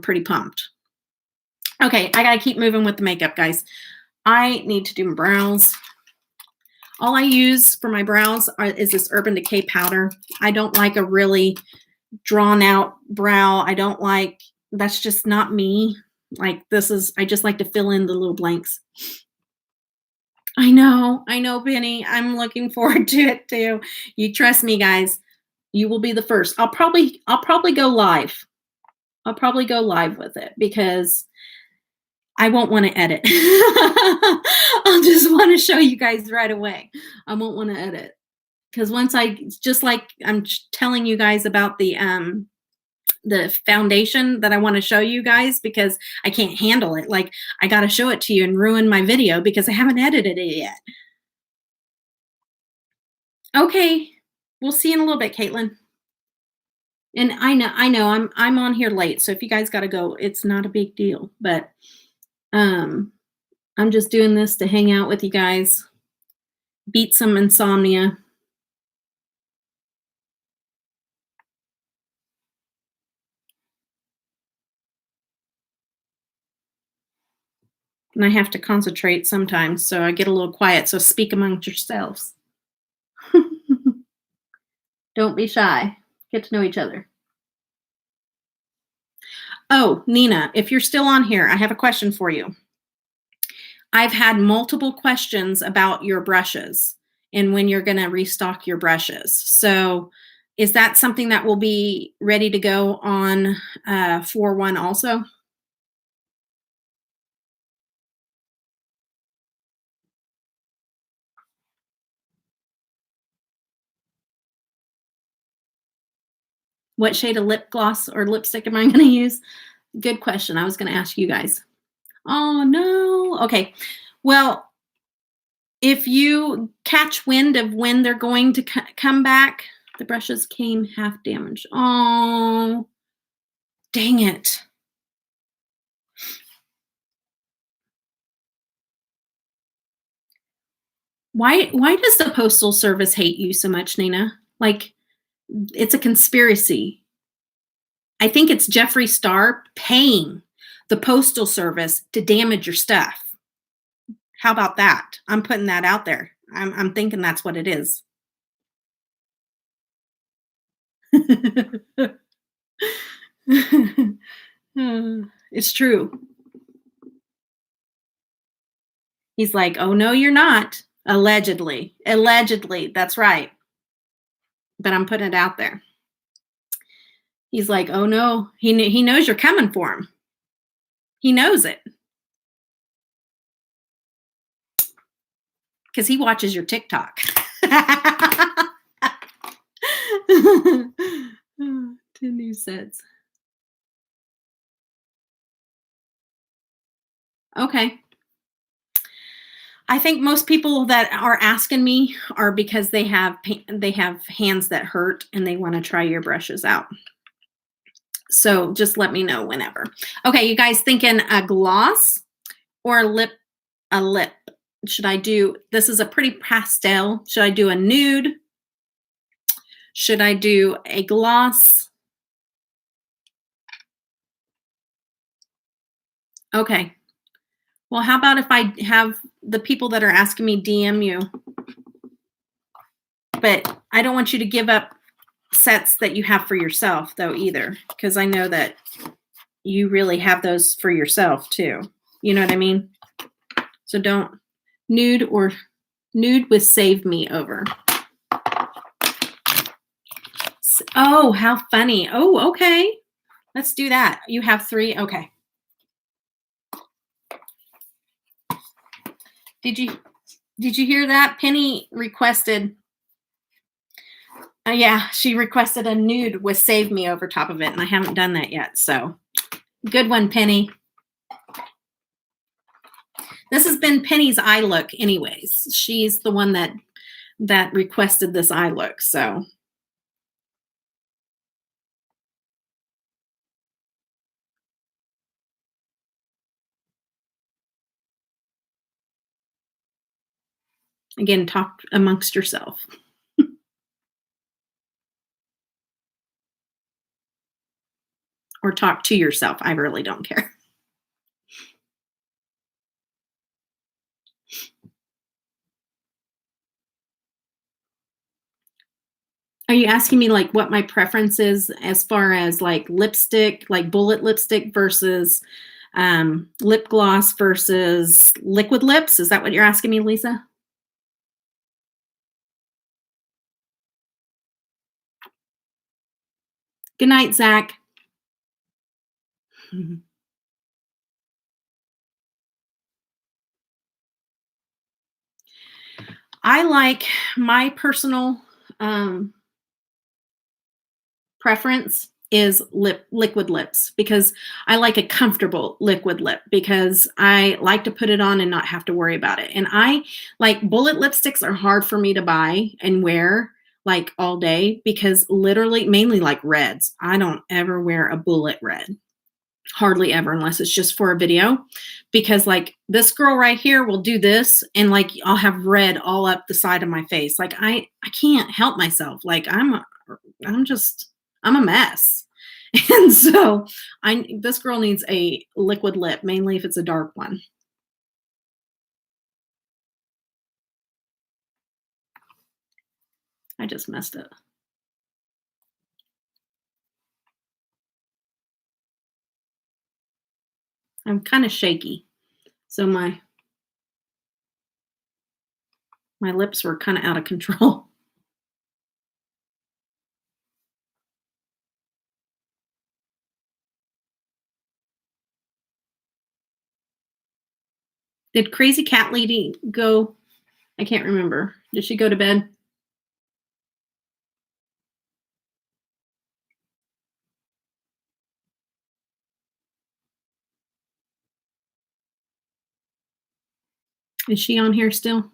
pretty pumped. Okay, I got to keep moving with the makeup, guys. I need to do my brows. All I use for my brows is this Urban Decay powder. I don't like a really drawn out brow. I don't like, that's just not me. Like this is, I just like to fill in the little blanks. I know, Penny. I'm looking forward to it too. You trust me, guys. You will be the first. I'll probably go live. I'll probably go live with it because I won't want to edit. I'll just want to show you guys right away. I won't want to edit because once just like I'm telling you guys about the foundation that I want to show you guys because I can't handle it. Like I got to show it to you and ruin my video because I haven't edited it yet. Okay. We'll see you in a little bit, Caitlin. And I know I'm on here late. So if you guys got to go, it's not a big deal, but I'm just doing this to hang out with you guys, beat some insomnia. And I have to concentrate sometimes, so I get a little quiet. So speak amongst yourselves. Don't be shy. Get to know each other. Oh, Nina, if you're still on here, I have a question for you. I've had multiple questions about your brushes and when you're going to restock your brushes. So is that something that will be ready to go on 4/1 also? What shade of lip gloss or lipstick am I going to use? Good question. I was going to ask you guys. Oh, no. Okay. Well, if you catch wind of when they're going to come back, the brushes came half damaged. Oh, dang it. Why does the Postal Service hate you so much, Nina? Like, it's a conspiracy. I think it's Jeffree Star paying the Postal Service to damage your stuff. How about that? I'm putting that out there. I'm thinking that's what it is. It's true. He's like, oh, no, you're not. Allegedly. Allegedly. That's right. But I'm putting it out there. He's like, oh, no. He knows you're coming for him. He knows it. Because he watches your TikTok. 10 new sets. Okay. I think most people that are asking me are because they have hands that hurt and they want to try your brushes out. So just let me know whenever. Okay, you guys thinking a gloss or a lip? Should I do, this is a pretty pastel. Should I do a nude? Should I do a gloss? Okay. Well, how about if I have the people that are asking me DM you? But I don't want you to give up sets that you have for yourself, though, either, because I know that you really have those for yourself, too. You know what I mean? So don't nude with save me over. Oh, how funny. Oh, okay. Let's do that. You have 3. Okay. Did you hear that? Penny requested, yeah, she requested a nude with save me over top of it, and I haven't done that yet. So good one, Penny. This has been Penny's eye look anyways. She's the one that requested this eye look. So again, talk amongst yourself. Or talk to yourself. I really don't care. Are you asking me like what my preference is as far as like lipstick, like bullet lipstick versus lip gloss versus liquid lips? Is that what you're asking me, Lisa? Good night, Zach. Mhm. I like my personal um, preference is liquid lips because I like a comfortable liquid lip because I like to put it on and not have to worry about it. And I like bullet lipsticks are hard for me to buy and wear like all day because literally mainly like reds. I don't ever wear a bullet red. Hardly ever unless it's just for a video because like this girl right here will do this and like I'll have red all up the side of my face. Like I can't help myself. Like I'm just I'm a mess. And so I this girl needs a liquid lip, mainly if it's a dark one. I just messed it. I'm kind of shaky. So my lips were kind of out of control. Did Crazy Cat Lady go? I can't remember. Did she go to bed? Is she on here still?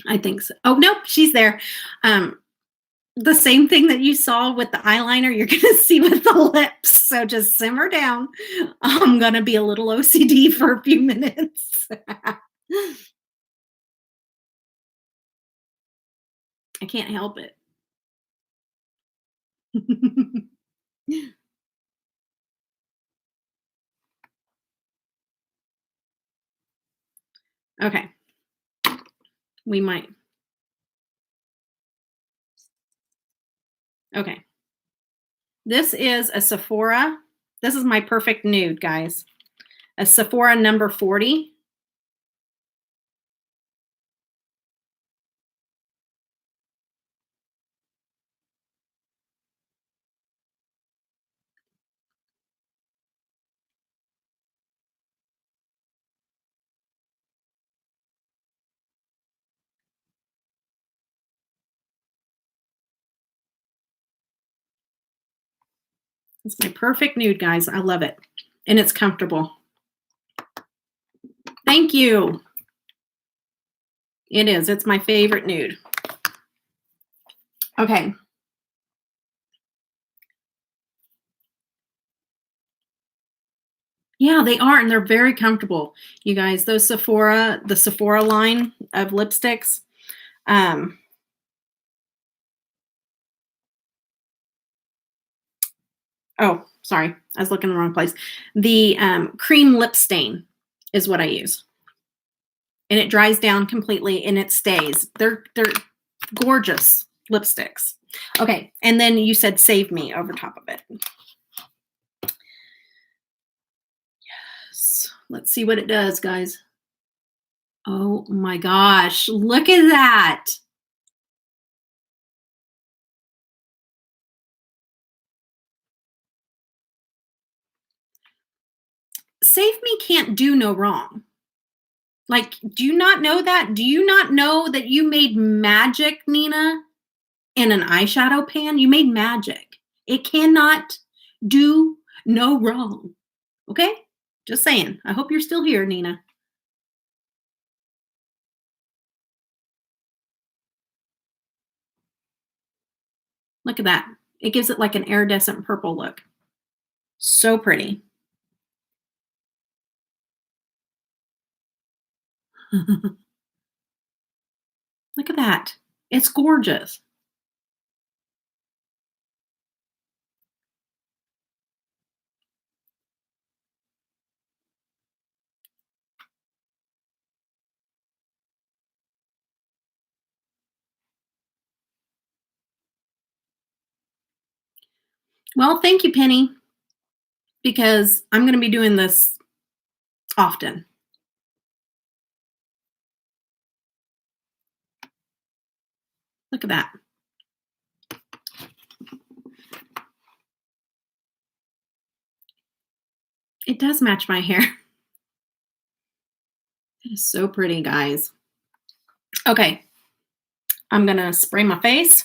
I think so. Oh, nope, she's there. Um, the same thing that you saw with the eyeliner, you're going to see with the lips. So just simmer down. I'm going to be a little OCD for a few minutes. I can't help it. Okay. We might. Okay. This is a Sephora. This is my perfect nude, guys. A Sephora number 40. It's my perfect nude, guys. I love it. And it's comfortable. Thank you. It is. It's my favorite nude. Okay. Yeah, they are, and they're very comfortable. You guys, those Sephora, the Sephora line of lipsticks. Um, oh, sorry, I was looking in the wrong place. The cream lip stain is what I use, and it dries down completely, and it stays. They're gorgeous lipsticks. Okay, and then you said "Save Me" over top of it. Yes. Let's see what it does, guys. Oh my gosh, look at that. Save Me can't do no wrong. Like, do you not know that? Do you not know that you made magic, Nina, in an eyeshadow pan? You made magic. It cannot do no wrong. Okay? Just saying. I hope you're still here, Nina. Look at that. It gives it like an iridescent purple look. So pretty. Look at that. It's gorgeous. Well, thank you, Penny, because I'm going to be doing this often. Look at that. It does match my hair. It is so pretty, guys. Okay. I'm going to spray my face.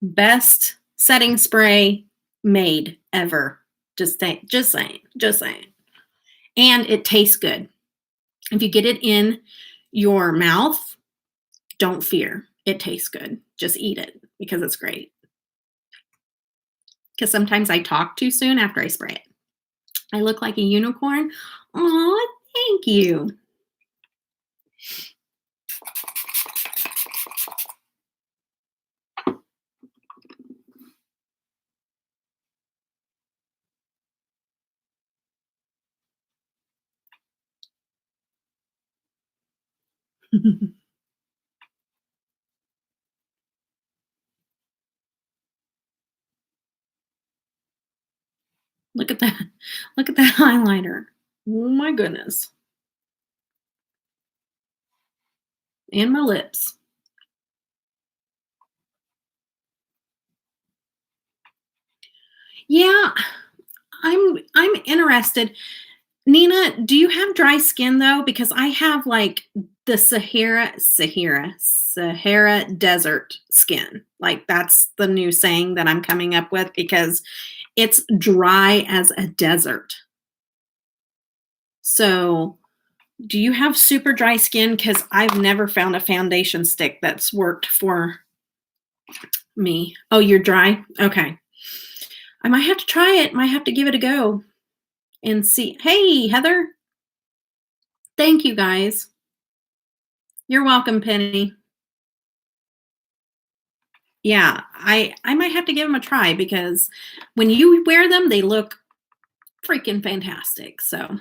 Best setting spray made ever. Just saying. And it tastes good. If you get it in your mouth, don't fear. It tastes good. Just eat it because it's great. Because sometimes I talk too soon after I spray it. I look like a unicorn. Oh, thank you. Look at that. Look at that highlighter. Oh my goodness. And my lips. Yeah, I'm interested. Nina, do you have dry skin though? Because I have like the Sahara desert skin. Like that's the new saying that I'm coming up with because it's dry as a desert. So, do you have super dry skin? Because I've never found a foundation stick that's worked for me. Oh, you're dry? Okay. I might have to try it. Might have to give it a go and see. Hey, Heather. Thank you, guys. You're welcome, Penny. Yeah, I might have to give them a try because when you wear them, they look freaking fantastic. So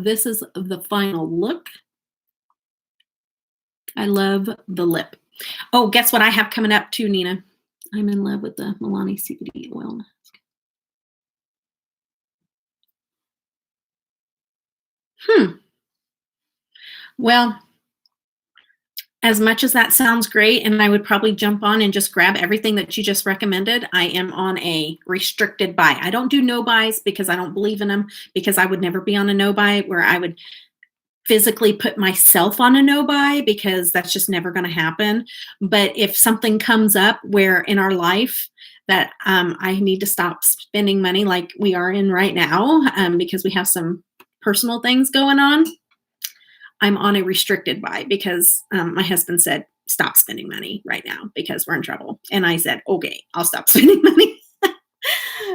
this is the final look. I love the lip. Oh, guess what I have coming up too, Nina? I'm in love with the Milani CBD oil mask. Well, as much as that sounds great, and I would probably jump on and just grab everything that you just recommended, I am on a restricted buy. I don't do no buys because I don't believe in them, because I would never be on a no buy where I would physically put myself on a no buy, because that's just never going to happen. But if something comes up where in our life that I need to stop spending money like we are in right now, because we have some personal things going on, I'm on a restricted buy because my husband said, stop spending money right now because we're in trouble. And I said, okay, I'll stop spending money.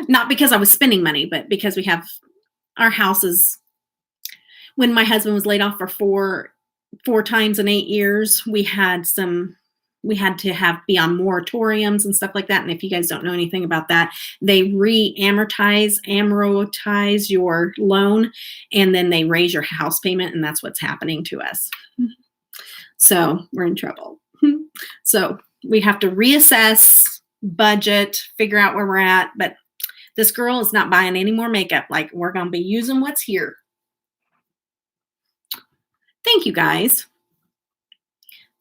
Not because I was spending money, but because we have our houses. When my husband was laid off for four times in 8 years, we had to be on moratoriums and stuff like that. And if you guys don't know anything about that, they amortize your loan, and then they raise your house payment, and that's what's happening to us. So we're in trouble. So we have to reassess, budget, figure out where we're at. But this girl is not buying any more makeup. Like, we're going to be using what's here. Thank you, guys.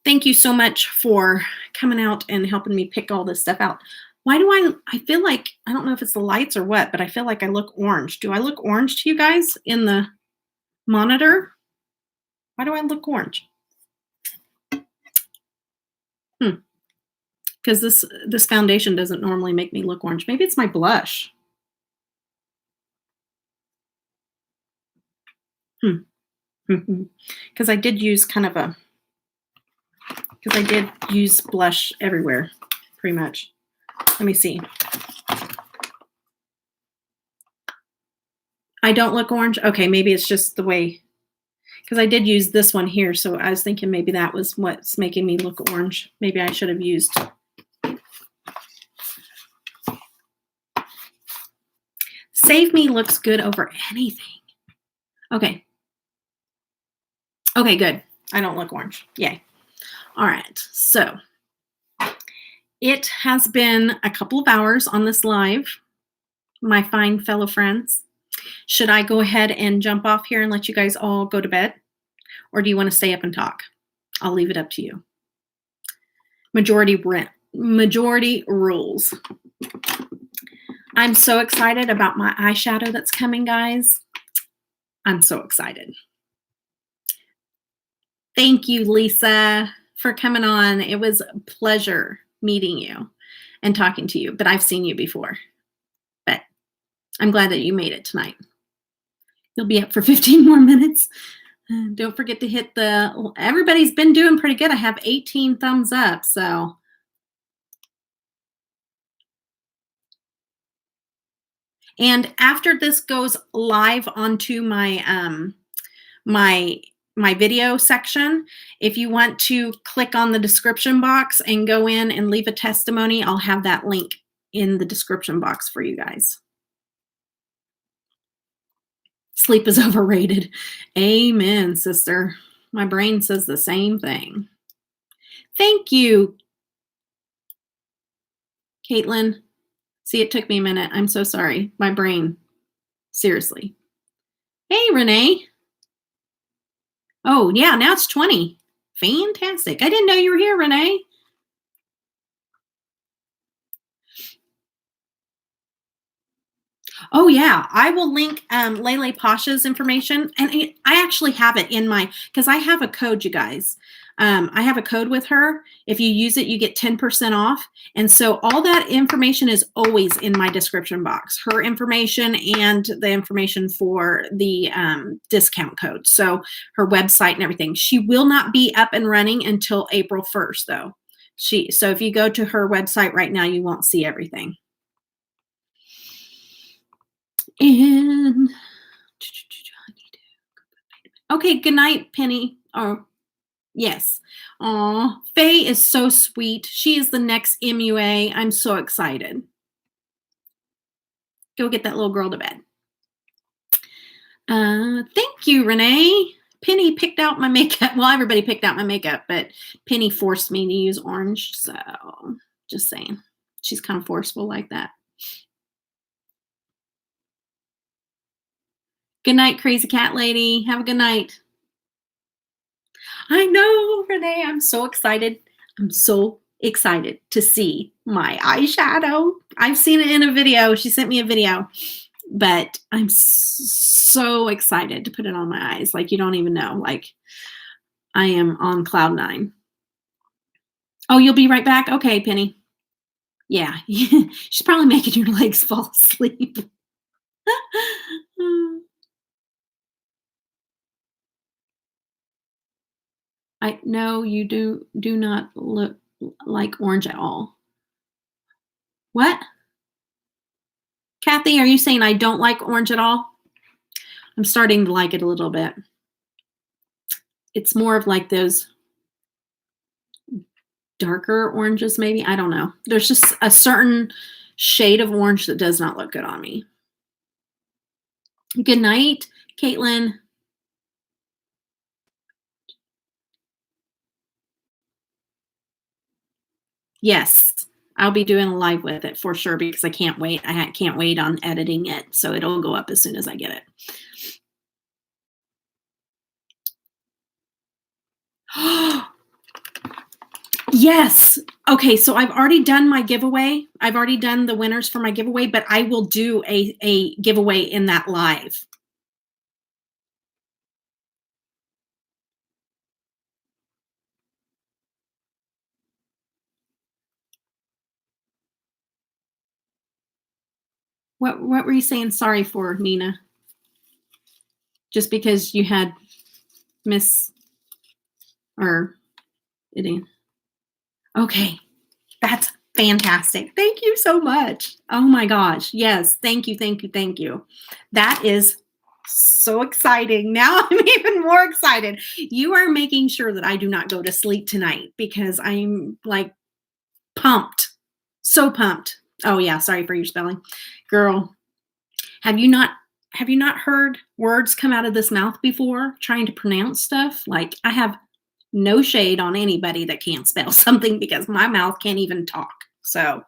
Thank you so much for coming out and helping me pick all this stuff out. Why do I feel like, I don't know if it's the lights or what, but I feel like I look orange. Do I look orange to you guys in the monitor? Why do I look orange? Because this foundation doesn't normally make me look orange. Maybe it's my blush. Because I did use blush everywhere, pretty much. Let me see. I don't look orange? Okay, maybe it's just the way, because I did use this one here, so I was thinking maybe that was what's making me look orange. Maybe I should have used. Save Me looks good over anything. Okay. Okay, good. I don't look orange. Yay. All right. So it has been a couple of hours on this live, my fine fellow friends. Should I go ahead and jump off here and let you guys all go to bed? Or do you want to stay up and talk? I'll leave it up to you. Majority rules. I'm so excited about my eyeshadow that's coming, guys. I'm so excited. Thank you, Lisa, for coming on. It was a pleasure meeting you and talking to you, but I've seen you before. But I'm glad that you made it tonight. You'll be up for 15 more minutes. Don't forget to hit everybody's been doing pretty good. I have 18 thumbs up, so. And after this goes live onto my my video section, if you want to click on the description box and go in and leave a testimony, I'll have that link in the description box for you guys. Sleep is overrated. Amen, sister. My brain says the same thing. Thank you, Caitlin. See, it took me a minute. I'm so sorry. My brain. Seriously. Hey, Renee. Oh, yeah, now it's 20. Fantastic. I didn't know you were here, Renee. Oh, yeah. I will link LeLePosh's information. And I actually have it in because I have a code, you guys. I have a code with her. If you use it, you get 10% off. And so all that information is always in my description box, her information and the information for the discount code. So her website and everything. She will not be up and running until April 1st, though. So if you go to her website right now, you won't see everything. And okay, good night, Penny. Oh, yes. Oh, Faye is so sweet. She is the next MUA. I'm so excited. Go get that little girl to bed. Thank you, Renee. Penny picked out my makeup. Well, everybody picked out my makeup, but Penny forced me to use orange. So just saying, she's kind of forceful like that. Good night, crazy cat lady. Have a good night. I know, Renee. I'm so excited. I'm so excited to see my eyeshadow. I've seen it in a video. She sent me a video, but I'm so excited to put it on my eyes. Like, you don't even know. Like, I am on cloud 9. Oh, you'll be right back? Okay, Penny. Yeah. She's probably making your legs fall asleep. I know you do not look like orange at all. What? Kathy, are you saying I don't like orange at all? I'm starting to like it a little bit. It's more of like those darker oranges, maybe. I don't know. There's just a certain shade of orange that does not look good on me. Good night, Caitlin. Yes, I'll be doing a live with it for sure because I can't wait. I can't wait on editing it, so it'll go up as soon as I get it. Yes. Okay, so I've already done my giveaway. I've already done the winners for my giveaway, but I will do a giveaway in that live. What were you saying sorry for, Nina? Just because you had miss or it? Okay, that's fantastic. Thank you so much. Oh my gosh. Yes. Thank you. Thank you. Thank you. That is so exciting. Now I'm even more excited. You are making sure that I do not go to sleep tonight because I'm like pumped. So pumped. Oh yeah. Sorry for your spelling. Girl. Have you not heard words come out of this mouth before trying to pronounce stuff? Like, I have no shade on anybody that can't spell something because my mouth can't even talk. So,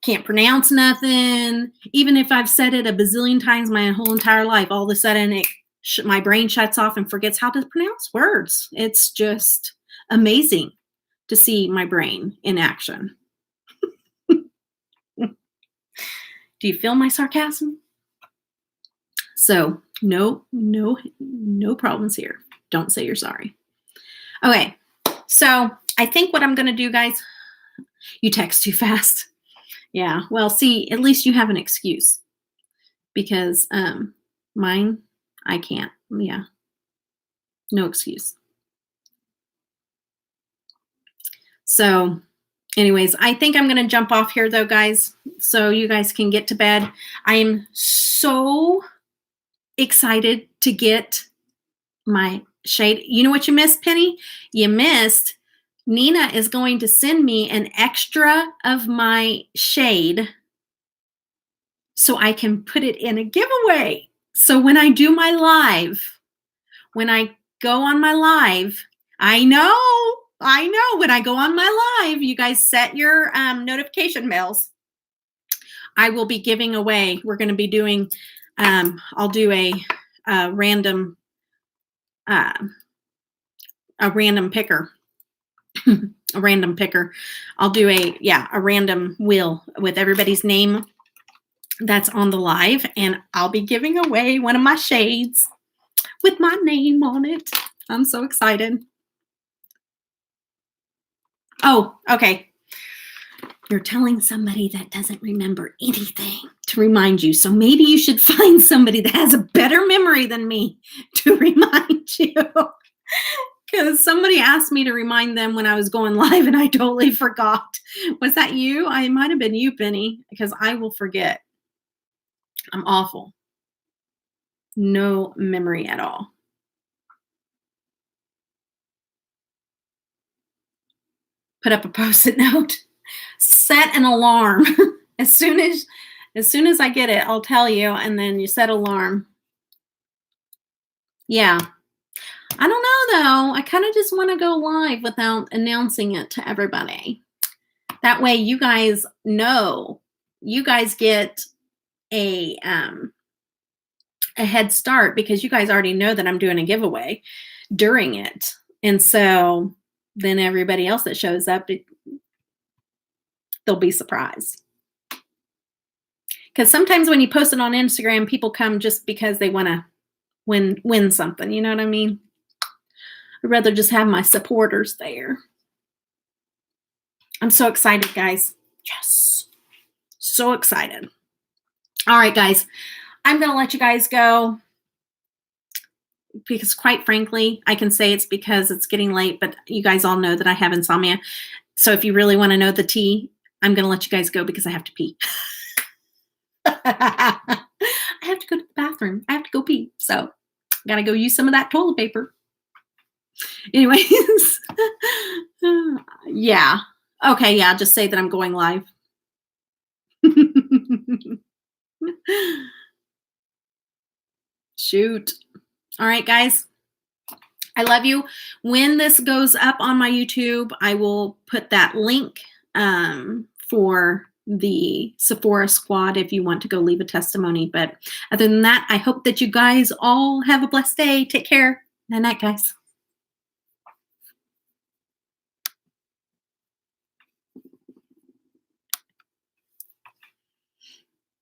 can't pronounce nothing. Even if I've said it a bazillion times my whole entire life, all of a sudden my brain shuts off and forgets how to pronounce words. It's just amazing to see my brain in action. Do you feel my sarcasm? So no problems here. Don't say you're sorry. Okay, so I think what I'm going to do, guys, you text too fast. Yeah, well, see, at least you have an excuse because mine, I can't. Yeah, no excuse. So anyways, I think I'm going to jump off here, though, guys, so you guys can get to bed. I am so excited to get my shade. You know what you missed, Penny? You missed Nina is going to send me an extra of my shade so I can put it in a giveaway. So when I do my live, when I go on my live, I know, when I go on my live, you guys set your notification bells. I will be giving away, we're going to be doing, I'll do a random picker. A random picker. I'll do a random wheel with everybody's name that's on the live, and I'll be giving away one of my shades with my name on it. I'm so excited. Oh, okay. You're telling somebody that doesn't remember anything to remind you. So maybe you should find somebody that has a better memory than me to remind you. Because somebody asked me to remind them when I was going live and I totally forgot. Was that you? It might have been you, Penny, because I will forget. I'm awful. No memory at all. Put up a Post-it note. Set an alarm. As soon as I get it, I'll tell you, and then you set alarm. Yeah. I don't know, though. I kind of just want to go live without announcing it to everybody. That way you guys know. You guys get a head start because you guys already know that I'm doing a giveaway during it. And so then everybody else that shows up, they'll be surprised. Because sometimes when you post it on Instagram, people come just because they want to win something. You know what I mean? I'd rather just have my supporters there. I'm so excited, guys. Yes. So excited. All right, guys. I'm going to let you guys go because, quite frankly, I can say it's because it's getting late, but you guys all know that I have insomnia. So if you really want to know the tea, I'm going to let you guys go because I have to pee. I have to go to the bathroom. I have to go pee. So I got to go use some of that toilet paper. Anyways, yeah. Okay, yeah, just say that I'm going live. Shoot. All right, guys. I love you. When this goes up on my YouTube, I will put that link for the Sephora squad if you want to go leave a testimony. But other than that, I hope that you guys all have a blessed day. Take care. Night, guys.